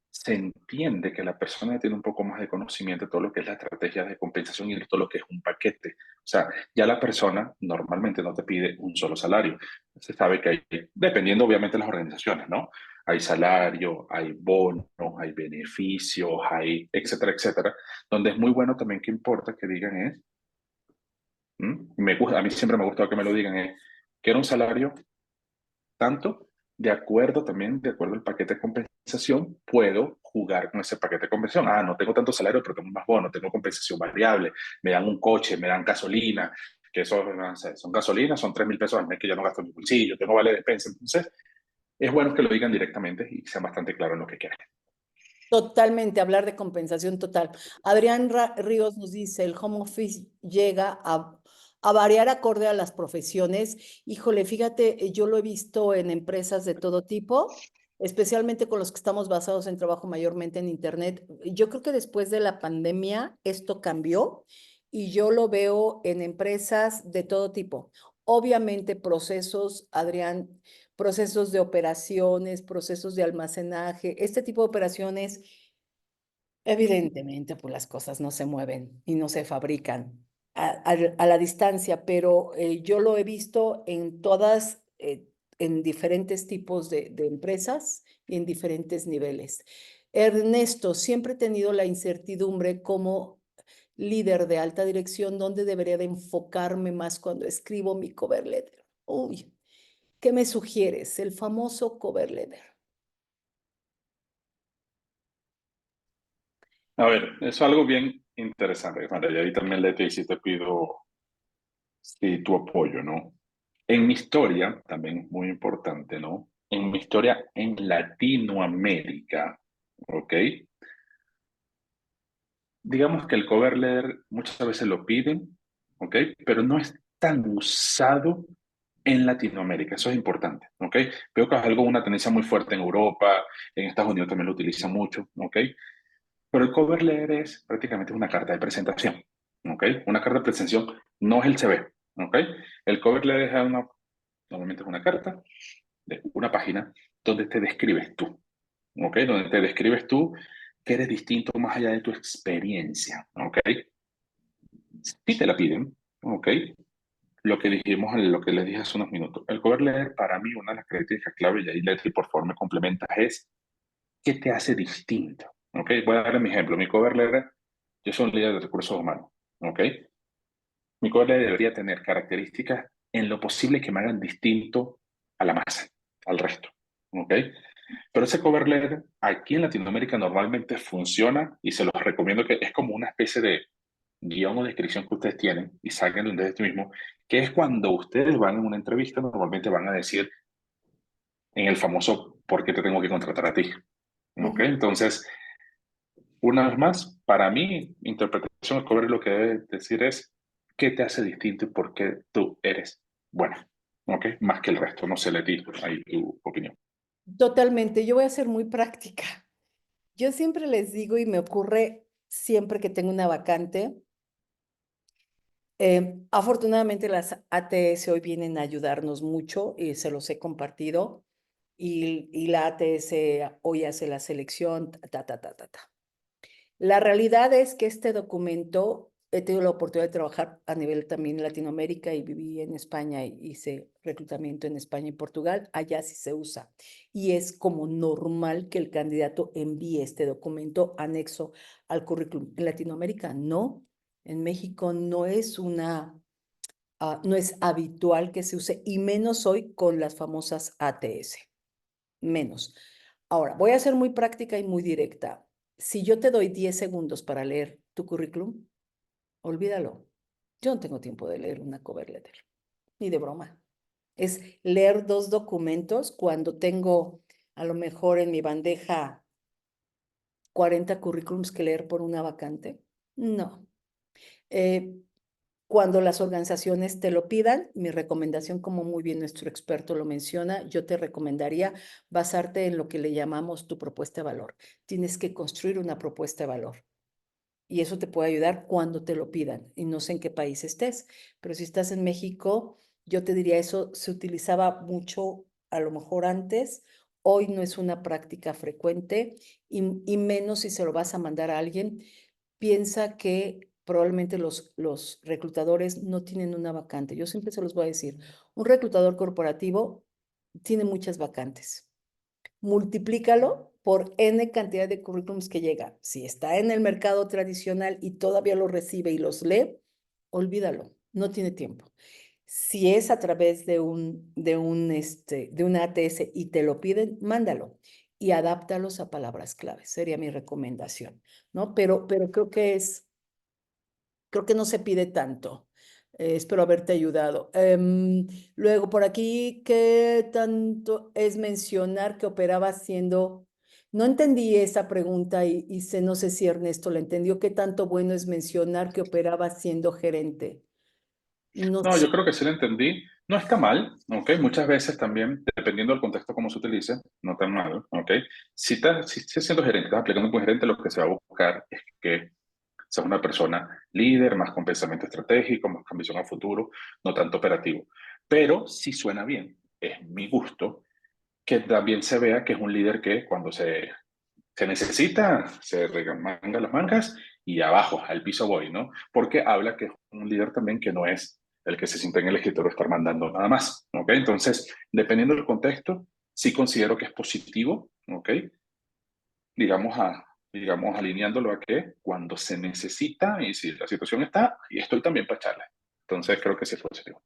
se entiende que la persona tiene un poco más de conocimiento de todo lo que es la estrategia de compensación y todo lo que es un paquete. O sea, ya la persona normalmente no te pide un solo salario. Se sabe que hay, dependiendo obviamente de las organizaciones, ¿no? Hay salario, hay bonos, hay beneficios, hay etcétera, etcétera. Donde es muy bueno también que importa que digan es, me gusta, a mí siempre me ha gustado que me lo digan es, quiero un salario tanto, de acuerdo también, de acuerdo al paquete de compensación, puedo jugar con ese paquete de compensación. Ah, no tengo tanto salario, pero tengo más bono, tengo compensación variable, me dan un coche, me dan gasolina, que eso, no sé, son gasolinas, son 3,000 pesos al mes que yo no gasto en mi bolsillo, tengo vale de despensa. Entonces, es bueno que lo digan directamente y sean bastante claros en lo que quieren. Totalmente, hablar de compensación total. Adrián Ríos nos dice, el home office llega a variar acorde a las profesiones. Híjole, fíjate, yo lo he visto en empresas de todo tipo, especialmente con los que estamos basados en trabajo mayormente en Internet. Yo creo que después de la pandemia esto cambió y yo lo veo en empresas de todo tipo. Obviamente procesos, Adrián, procesos de operaciones, procesos de almacenaje, este tipo de operaciones, evidentemente, pues las cosas no se mueven y no se fabrican a la distancia, pero yo lo he visto en todas, en diferentes tipos de empresas y en diferentes niveles. Ernesto, siempre he tenido la incertidumbre como líder de alta dirección, ¿dónde debería de enfocarme más cuando escribo mi cover letter? Uy, ¿qué me sugieres? El famoso cover letter. A ver, eso es algo bien interesante, María, y ahí también Leti, si te pido sí, tu apoyo, ¿no? En mi historia, también es muy importante, ¿no? En mi historia en Latinoamérica, ¿ok? Digamos que el cover letter muchas veces lo piden, ¿ok? Pero no es tan usado en Latinoamérica, eso es importante, ¿ok? Veo que es algo, una tendencia muy fuerte en Europa, en Estados Unidos también lo utilizan mucho, ¿ok? Pero el cover letter es prácticamente una carta de presentación, ¿ok? Una carta de presentación no es el CV, ¿ok? El cover letter es normalmente es una carta de una página donde te describes tú, ¿ok? Donde te describes tú que eres distinto más allá de tu experiencia, ¿ok? Si te la piden, ¿ok? Lo que dijimos, lo que les dije hace unos minutos, el cover letter para mí una de las características clave, y ahí Leti por favor me complementa, es ¿qué te hace distinto? ¿Ok? Voy a darle mi ejemplo. Mi cover letter, yo soy un líder de recursos humanos, ¿ok? Mi cover letter debería tener características en lo posible que me hagan distinto a la masa, al resto, ¿ok? Pero ese cover letter aquí en Latinoamérica normalmente funciona y se los recomiendo que es como una especie de guión o descripción que ustedes tienen y saquen de este mismo, que es cuando ustedes van en una entrevista, normalmente van a decir en el famoso ¿por qué te tengo que contratar a ti? ¿Ok? Ujú. Entonces, una vez más, para mí, interpretación del cover lo que debe decir es qué te hace distinto y por qué tú eres buena. ¿Ok? Más que el resto, no se le di ahí tu opinión. Totalmente, yo voy a ser muy práctica. Yo siempre les digo y me ocurre siempre que tengo una vacante. Afortunadamente las ATS hoy vienen a ayudarnos mucho y se los he compartido. Y la ATS hoy hace la selección, ta. La realidad es que este documento, he tenido la oportunidad de trabajar a nivel también Latinoamérica y viví en España y hice reclutamiento en España y Portugal. Allá sí se usa. Y es como normal que el candidato envíe este documento anexo al currículum. En Latinoamérica no. En México no es no es habitual que se use, y menos hoy con las famosas ATS. Menos. Ahora, voy a ser muy práctica y muy directa. Si yo te doy 10 segundos para leer tu currículum, olvídalo. Yo no tengo tiempo de leer una cover letter, ni de broma. Es leer 2 documentos cuando tengo a lo mejor en mi bandeja 40 currículums que leer por una vacante. No. Eh, Cuando las organizaciones te lo pidan, mi recomendación, como muy bien nuestro experto lo menciona, yo te recomendaría basarte en lo que le llamamos tu propuesta de valor. Tienes que construir una propuesta de valor y eso te puede ayudar cuando te lo pidan. Y no sé en qué país estés, pero si estás en México, yo te diría eso se utilizaba mucho a lo mejor antes. Hoy no es una práctica frecuente y menos si se lo vas a mandar a alguien. Piensa que probablemente los reclutadores no tienen una vacante. Yo siempre se los voy a decir, un reclutador corporativo tiene muchas vacantes. Multiplícalo por N cantidad de currículums que llega. Si está en el mercado tradicional y todavía los recibe y los lee, olvídalo, no tiene tiempo. Si es a través de una ATS y te lo piden, mándalo y adáptalos a palabras claves. Sería mi recomendación, ¿no? Pero creo que no se pide tanto. Espero haberte ayudado. Luego, por aquí, ¿qué tanto es mencionar que operaba siendo... No entendí esa pregunta no sé si Ernesto la entendió. ¿Qué tanto bueno es mencionar que operaba siendo gerente? No No, sé. yo creo que sí lo entendí. No está mal, ¿ok? Muchas veces también, dependiendo del contexto como se utilice, no está mal, ¿ok? Si siendo gerente, estás aplicando como gerente, lo que se va a buscar es que seas una persona líder, más con pensamiento estratégico, más con visión a futuro, no tanto operativo. Pero sí suena bien, es mi gusto, que también se vea que es un líder que cuando se necesita, se remanga las mangas y abajo, al piso voy, ¿no? Porque habla que es un líder también que no es el que se sienta en el escritorio estar mandando nada más, ¿ok? Entonces, dependiendo del contexto, sí considero que es positivo, ¿ok? Digamos, digamos alineándolo a que cuando se necesita y si la situación está, y estoy también para echarle. Entonces, creo que sí es positivo.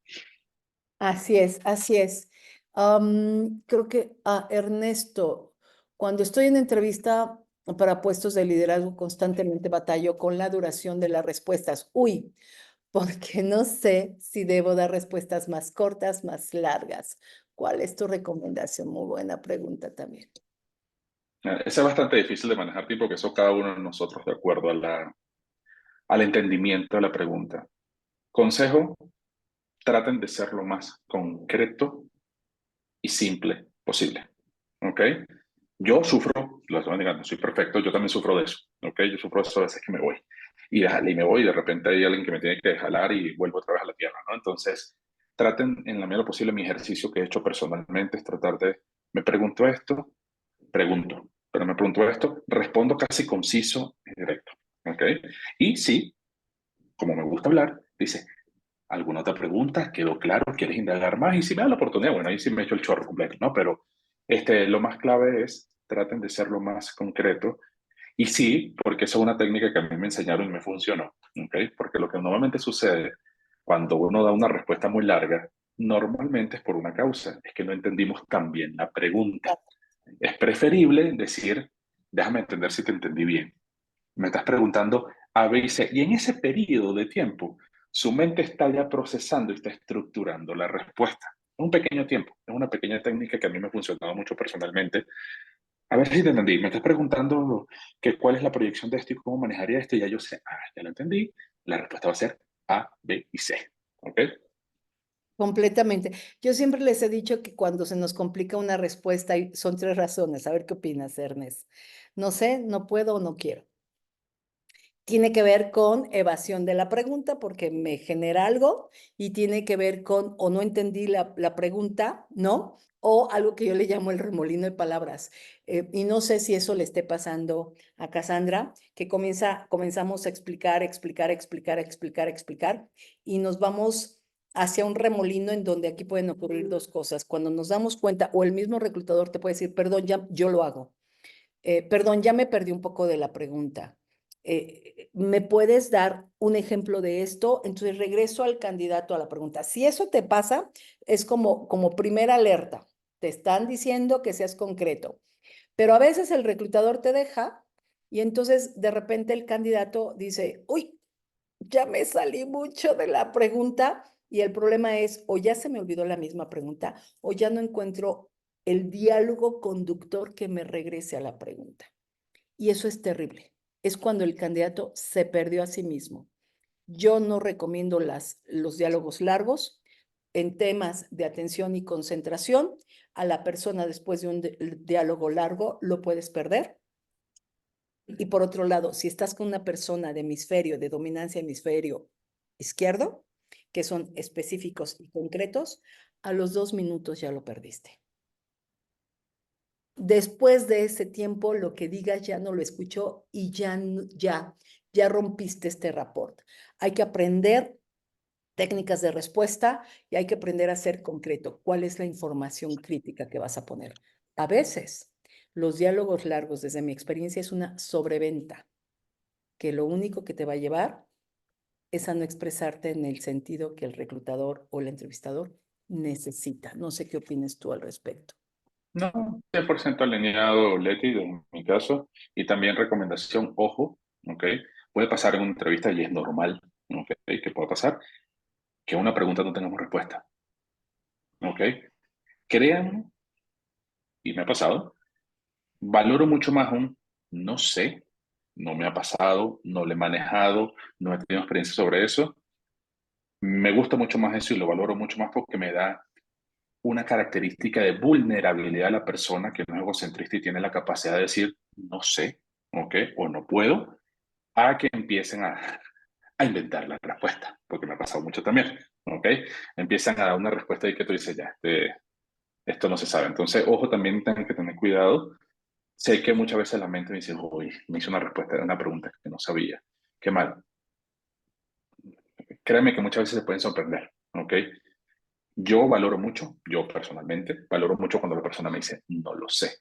Así es, así es. Creo que Ernesto, cuando estoy en entrevista para puestos de liderazgo, constantemente batallo con la duración de las respuestas. Uy, porque no sé si debo dar respuestas más cortas, más largas. ¿Cuál es tu recomendación? Muy buena pregunta también. Ese es bastante difícil de manejar tiempo, que eso cada uno de nosotros de acuerdo a al entendimiento de la pregunta. Consejo, traten de ser lo más concreto y simple posible. ¿Ok? Yo sufro, las van no soy perfecto, yo también sufro de eso. ¿Ok? Yo sufro de eso a veces que me voy. Y me voy y de repente hay alguien que me tiene que jalar y vuelvo otra vez a la tierra, ¿no? Entonces, traten en la medida de lo posible, mi ejercicio que he hecho personalmente es tratar de, me pregunto esto, pregunto, pero me pregunto esto, respondo casi conciso y directo. ¿Ok? Y sí, como me gusta hablar, dice, ¿alguna otra pregunta? ¿Quedó claro? ¿Quieres indagar más? Y si me da la oportunidad, bueno, ahí sí me echo el chorro completo, ¿no? Pero lo más clave es traten de ser lo más concreto. Y sí, porque esa es una técnica que a mí me enseñaron y me funcionó, ¿ok? Porque lo que normalmente sucede cuando uno da una respuesta muy larga, normalmente es por una causa, es que no entendimos tan bien la pregunta. Es preferible decir, déjame entender si te entendí bien. Me estás preguntando A, B y C. Y en ese periodo de tiempo, su mente está ya procesando y está estructurando la respuesta. Un pequeño tiempo. Es una pequeña técnica que a mí me ha funcionado mucho personalmente. A ver si te entendí. Me estás preguntando que cuál es la proyección de esto y cómo manejaría esto. Y ya yo sé, ya lo entendí. La respuesta va a ser A, B y C. ¿Ok? Completamente. Yo siempre les he dicho que cuando se nos complica una respuesta son 3 razones. A ver qué opinas, Ernest. No sé, no puedo o no quiero. Tiene que ver con evasión de la pregunta porque me genera algo y tiene que ver con o no entendí la pregunta, ¿no? O algo que yo le llamo el remolino de palabras. Y no sé si eso le esté pasando a Cassandra, que comenzamos a explicar y nos vamos hacia un remolino en donde aquí pueden ocurrir 2 cosas. Cuando nos damos cuenta, o el mismo reclutador te puede decir, perdón, ya yo lo hago. Perdón, ya me perdí un poco de la pregunta. ¿Me puedes dar un ejemplo de esto? Entonces regreso al candidato a la pregunta. Si eso te pasa, es como primera alerta. Te están diciendo que seas concreto, pero a veces el reclutador te deja y entonces de repente el candidato dice, uy, ya me salí mucho de la pregunta y el problema es o ya se me olvidó la misma pregunta o ya no encuentro el diálogo conductor que me regrese a la pregunta. Y eso es terrible. Es cuando el candidato se perdió a sí mismo. Yo no recomiendo los diálogos largos en temas de atención y concentración. A la persona después de un diálogo largo lo puedes perder. Y por otro lado, si estás con una persona de dominancia hemisferio izquierdo, que son específicos y concretos, a los 2 minutos ya lo perdiste. Después de ese tiempo, lo que digas ya no lo escuchó y ya rompiste este rapport. Hay que aprender técnicas de respuesta y hay que aprender a ser concreto. ¿Cuál es la información crítica que vas a poner? A veces, los diálogos largos, desde mi experiencia, es una sobreventa, que lo único que te va a llevar es a no expresarte en el sentido que el reclutador o el entrevistador necesita. No sé qué opinas tú al respecto. No, 100% alineado, Leti, en mi caso. Y también recomendación, ojo, ¿ok? Puede pasar en una entrevista y es normal, ¿ok? Que puede pasar que a una pregunta no tengamos respuesta, ¿ok? Créanme, y me ha pasado, valoro mucho más un no sé, no me ha pasado, no lo he manejado, no he tenido experiencia sobre eso. Me gusta mucho más eso y lo valoro mucho más porque me da una característica de vulnerabilidad a la persona que no es egocentrista y tiene la capacidad de decir no sé, ¿ok? O no puedo, a que empiecen a inventar la respuesta, porque me ha pasado mucho también, ¿ok? Empiezan a dar una respuesta y que tú dices, ya, esto no se sabe. Entonces, ojo, también tienen que tener cuidado. Sé que muchas veces la mente me dice, uy, me hizo una respuesta de una pregunta que no sabía. Qué mal. Créeme que muchas veces se pueden sorprender, ¿ok? Yo valoro mucho, yo personalmente, valoro mucho cuando la persona me dice, no lo sé,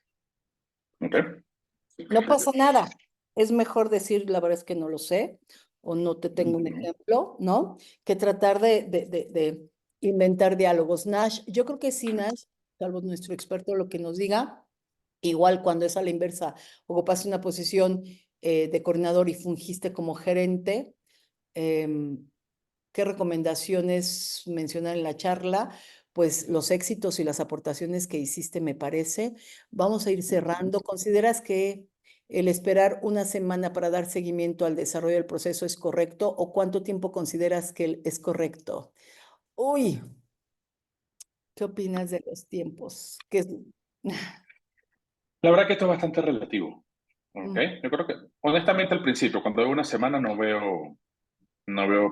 ¿ok? No pasa nada. Es mejor decir, la verdad es que no lo sé, o no te tengo un Ujú. ejemplo, ¿no? Que tratar de inventar diálogos. Nash, yo creo que sí, Nash, salvo nuestro experto lo que nos diga, igual cuando es a la inversa, ocupaste una posición de coordinador y fungiste como gerente, ¿qué recomendaciones mencionar en la charla? Pues los éxitos y las aportaciones que hiciste, me parece. Vamos a ir cerrando. ¿Consideras que el esperar una semana para dar seguimiento al desarrollo del proceso es correcto o cuánto tiempo consideras que es correcto? Uy, ¿qué opinas de los tiempos? La verdad que esto es bastante relativo, ¿ok? Mm, Yo creo que, honestamente, al principio, cuando veo una semana, no veo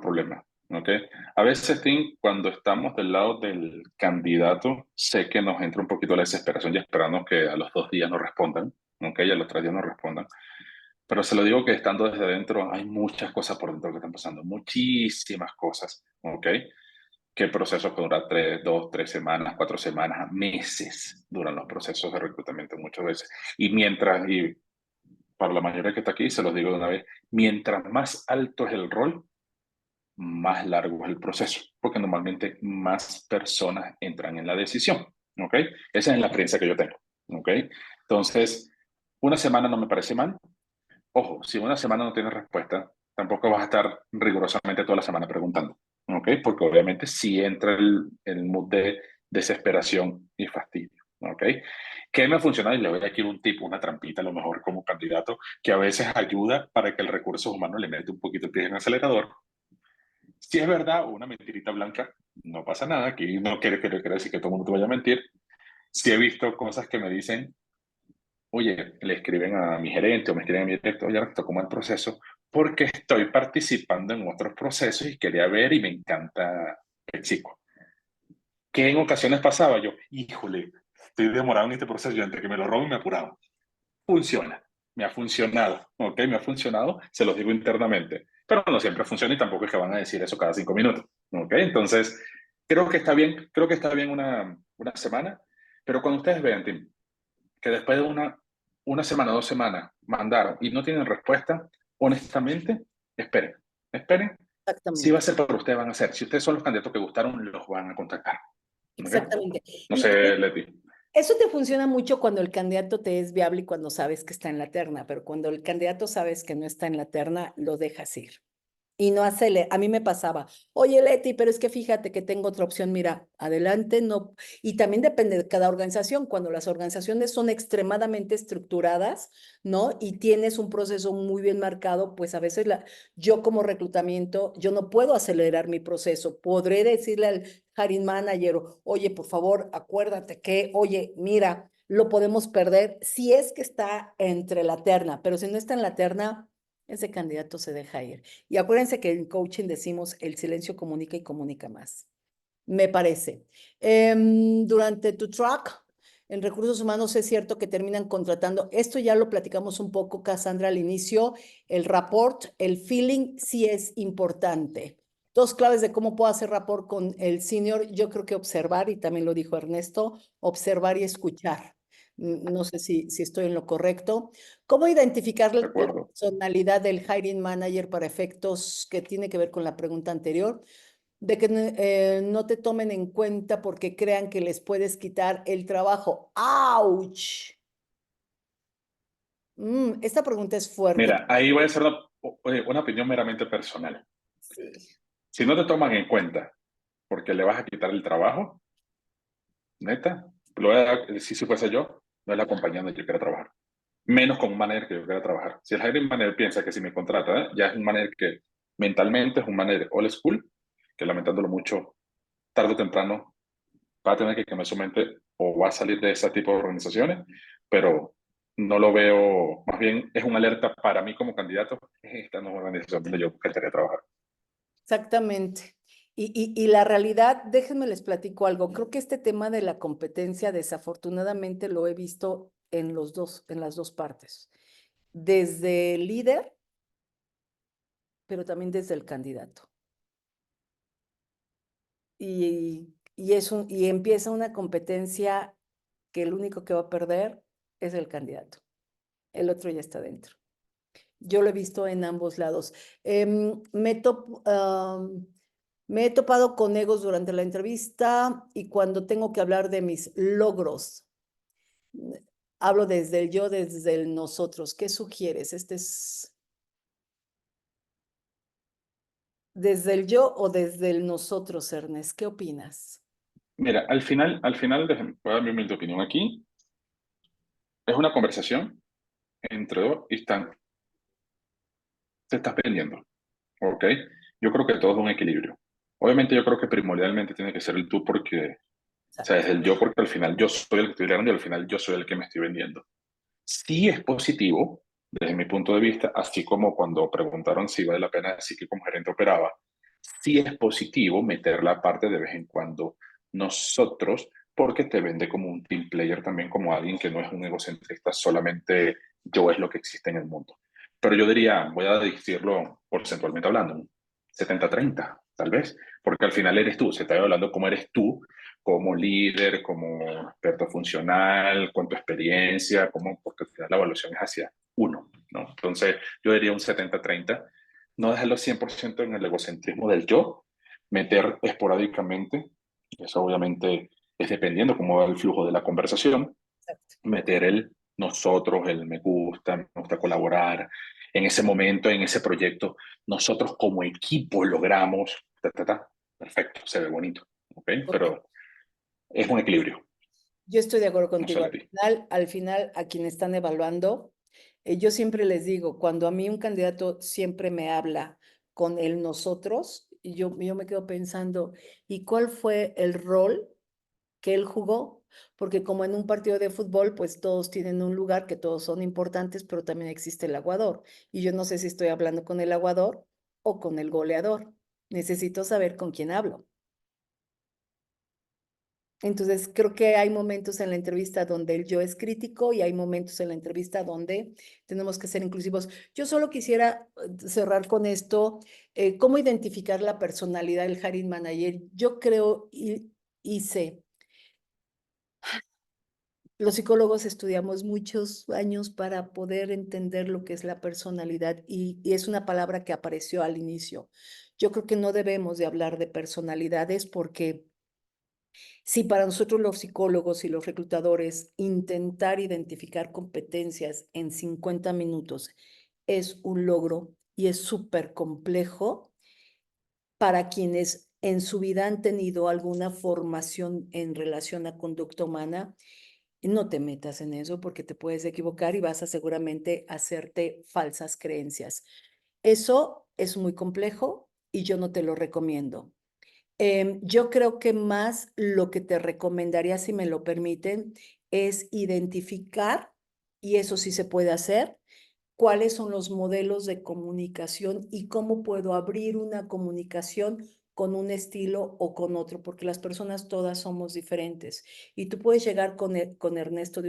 problema, ¿ok? A veces, Tim, cuando estamos del lado del candidato, sé que nos entra un poquito la desesperación y esperamos que a los 2 días nos respondan, ¿ok? Y a los 3 días nos respondan. Pero se lo digo que estando desde dentro, hay muchas cosas por dentro que están pasando, muchísimas cosas, ¿ok? Que procesos que duran 2, 3 semanas, 4 semanas, meses duran los procesos de reclutamiento muchas veces. Y para la mayoría que está aquí, se los digo de una vez, mientras más alto es el rol, más largo es el proceso, porque normalmente más personas entran en la decisión, ¿ok? Esa es la experiencia que yo tengo, ¿ok? Entonces, una semana no me parece mal. Ojo, si una semana no tienes respuesta, tampoco vas a estar rigurosamente toda la semana preguntando, ¿ok? Porque obviamente sí entra el mood de desesperación y fastidio, ¿ok? ¿Qué me ha funcionado? Y le voy a decir un tip, una trampita a lo mejor como candidato, que a veces ayuda para que el recurso humano le mete un poquito el pie en el acelerador. Si es verdad o una mentirita blanca, no pasa nada, aquí no quiere decir que todo el mundo te vaya a mentir. Si he visto cosas que me dicen, oye, le escriben a mi gerente o me escriben a mi director, oye, esto como el proceso, porque estoy participando en otros procesos y quería ver y me encanta el chico. Que en ocasiones pasaba yo, híjole, estoy demorado en este proceso, yo entre que me lo robo y me he apurado. Funciona, me ha funcionado, ¿ok? Me ha funcionado, se los digo internamente, pero no siempre funciona y tampoco es que van a decir eso cada 5 minutos, ¿ok? Entonces, creo que está bien una semana, pero cuando ustedes vean, Tim, que después de una semana, 2 semanas, mandaron y no tienen respuesta, honestamente, esperen, esperen. Si va a Exactamente. ser para ustedes, van a ser. Si ustedes son los candidatos que gustaron, los van a contactar. ¿Ok? Exactamente. No sé, Leti. Eso te funciona mucho cuando el candidato te es viable y cuando sabes que está en la terna, pero cuando el candidato sabes que no está en la terna, lo dejas ir. Y no hacerle, a mí me pasaba, oye Leti, pero es que fíjate que tengo otra opción, mira, adelante, no. Y también depende de cada organización, cuando las organizaciones son extremadamente estructuradas, ¿no? Y tienes un proceso muy bien marcado, pues a veces yo como reclutamiento, yo no puedo acelerar mi proceso, podré decirle al hiring manager, oye, por favor, acuérdate que, oye, mira, lo podemos perder si es que está entre la terna, pero si no está en la terna, ese candidato se deja ir. Y acuérdense que en coaching decimos el silencio comunica y comunica más. Me parece. Durante tu track en recursos humanos es cierto que terminan contratando. Esto ya lo platicamos un poco, Cassandra, al inicio. El rapport, el feeling sí es importante. Dos claves de cómo puedo hacer rapport con el senior, yo creo que observar, y también lo dijo Ernesto, observar y escuchar. No sé si estoy en lo correcto. ¿Cómo identificar De la acuerdo. personalidad del hiring manager para efectos que tiene que ver con la pregunta anterior? De que no te tomen en cuenta porque crean que les puedes quitar el trabajo. ¡Auch! Esta pregunta es fuerte. Mira, ahí voy a hacer una opinión meramente personal. Sí. Si no te toman en cuenta porque le vas a quitar el trabajo, neta, si fuese yo, no es la compañía donde yo quiero trabajar. Menos con un manager que yo quiera trabajar. Si el hiring manager piensa que si me contrata, ya es un manager que mentalmente es un manager old school, que lamentándolo mucho, tarde o temprano va a tener que cambiar su mente o va a salir de ese tipo de organizaciones, pero no lo veo, más bien es una alerta para mí como candidato, esta no es una organización donde yo quería trabajar. Exactamente. Y la realidad, déjenme les platico algo. Creo que este tema de la competencia, desafortunadamente, lo he visto en las dos partes. Desde el líder, pero también desde el candidato. Y empieza una competencia que el único que va a perder es el candidato. El otro ya está dentro. Yo lo he visto en ambos lados. Me he topado con egos durante la entrevista y cuando tengo que hablar de mis logros, hablo desde el yo, desde el nosotros. ¿Qué sugieres? Este es desde el yo o desde el nosotros, Ernest. ¿Qué opinas? Mira, al final, voy a dar mi humilde opinión aquí, es una conversación entre dos y te estás vendiendo, ¿ok? Yo creo que todo es un equilibrio. Obviamente yo creo que primordialmente tiene que ser el tú porque, o sea, es el yo porque al final yo soy el que estoy liderando y al final yo soy el que me estoy vendiendo. Sí es positivo, desde mi punto de vista, así como cuando preguntaron si vale la pena decir que como gerente operaba, sí es positivo meter la parte de vez en cuando nosotros, porque te vende como un team player también, como alguien que no es un egocentrista, solamente yo es lo que existe en el mundo. Pero yo diría, voy a decirlo porcentualmente hablando, un 70-30, tal vez, porque al final eres tú, se está hablando cómo eres tú como líder, como experto funcional, con tu experiencia, porque al final la evaluación es hacia uno, ¿no? Entonces, yo diría un 70-30, no dejarlo 100% en el egocentrismo del yo, meter esporádicamente, eso obviamente es dependiendo cómo va el flujo de la conversación, meter el nosotros, el me gusta colaborar, en ese momento, en ese proyecto, nosotros como equipo logramos, perfecto, se ve bonito, ¿ok? Pero es un equilibrio. Yo estoy de acuerdo No contigo. solo a ti. Al final, a quienes están evaluando, yo siempre les digo, cuando a mí un candidato siempre me habla con el nosotros, y yo me quedo pensando, ¿y cuál fue el rol que él jugó? Porque como en un partido de fútbol, pues todos tienen un lugar, que todos son importantes, pero también existe el aguador. Y yo no sé si estoy hablando con el aguador o con el goleador. Necesito saber con quién hablo. Entonces, creo que hay momentos en la entrevista donde el yo es crítico y hay momentos en la entrevista donde tenemos que ser inclusivos. Yo solo quisiera cerrar con esto, cómo identificar la personalidad del hiring manager. Yo creo y sé, los psicólogos estudiamos muchos años para poder entender lo que es la personalidad y es una palabra que apareció al inicio. Yo creo que no debemos de hablar de personalidades porque si para nosotros los psicólogos y los reclutadores intentar identificar competencias en 50 minutos es un logro y es súper complejo, para quienes en su vida han tenido alguna formación en relación a conducta humana, no te metas en eso porque te puedes equivocar y vas a seguramente hacerte falsas creencias. Eso es muy complejo y yo no te lo recomiendo. Yo creo que más lo que te recomendaría, si me lo permiten, es identificar, y eso sí se puede hacer, cuáles son los modelos de comunicación y cómo puedo abrir una comunicación con un estilo o con otro, porque las personas todas somos diferentes. Y tú puedes llegar con Ernesto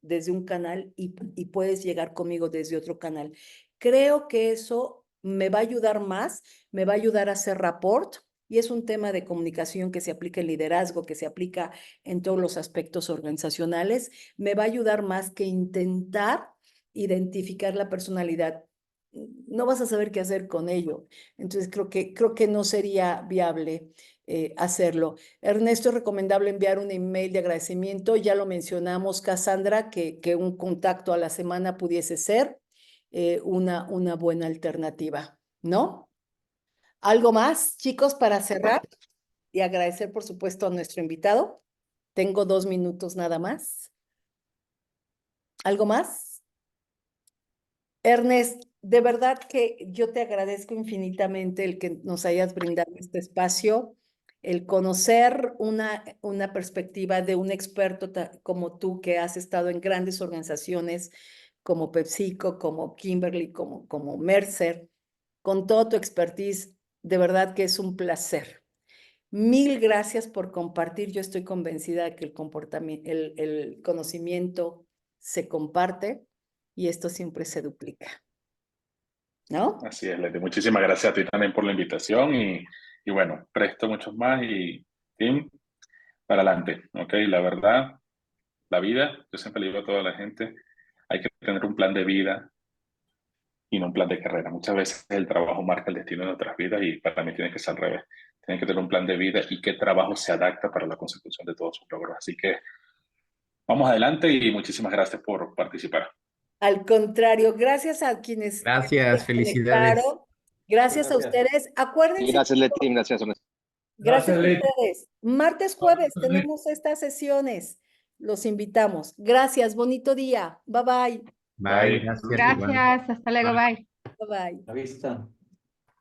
desde un canal y puedes llegar conmigo desde otro canal. Creo que eso me va a ayudar más, me va a ayudar a hacer rapport. Y es un tema de comunicación que se aplica en liderazgo, que se aplica en todos los aspectos organizacionales. Me va a ayudar más que intentar identificar la personalidad. No vas a saber qué hacer con ello. Entonces creo que no sería viable hacerlo. Ernesto, es recomendable enviar un email de agradecimiento. Ya lo mencionamos, Cassandra, que un contacto a la semana pudiese ser una buena alternativa, ¿no? ¿Algo más, chicos, para cerrar? Y agradecer, por supuesto, a nuestro invitado. Tengo 2 minutos nada más. ¿Algo más? Ernest, de verdad que yo te agradezco infinitamente el que nos hayas brindado este espacio, el conocer una perspectiva de un experto como tú que has estado en grandes organizaciones como PepsiCo, como Kimberly, como Mercer, con toda tu expertise, de verdad que es un placer. Mil gracias por compartir. Yo estoy convencida de que el conocimiento se comparte y esto siempre se duplica, ¿no? Así es, Leti. Muchísimas gracias a ti también por la invitación y bueno, presto muchos más y Tim, para adelante, ¿ok? La verdad, la vida, yo siempre le digo a toda la gente, hay que tener un plan de vida y no un plan de carrera. Muchas veces el trabajo marca el destino de nuestras vidas y para mí tiene que ser al revés. Tienen que tener un plan de vida y qué trabajo se adapta para la consecución de todos sus logros. Así que vamos adelante y muchísimas gracias por participar. Al contrario, gracias a quienes Gracias, se felicidades. conectaron. Gracias a ustedes. Y Acuérdense, gracias, Leti, gracias. gracias Gracias, a Leti. ustedes. Martes, jueves tenemos estas sesiones. Los invitamos. Gracias, bonito día. Bye bye. Bye, Bye. gracias, igual. Gracias, hasta luego, bye. Bye bye. La vista.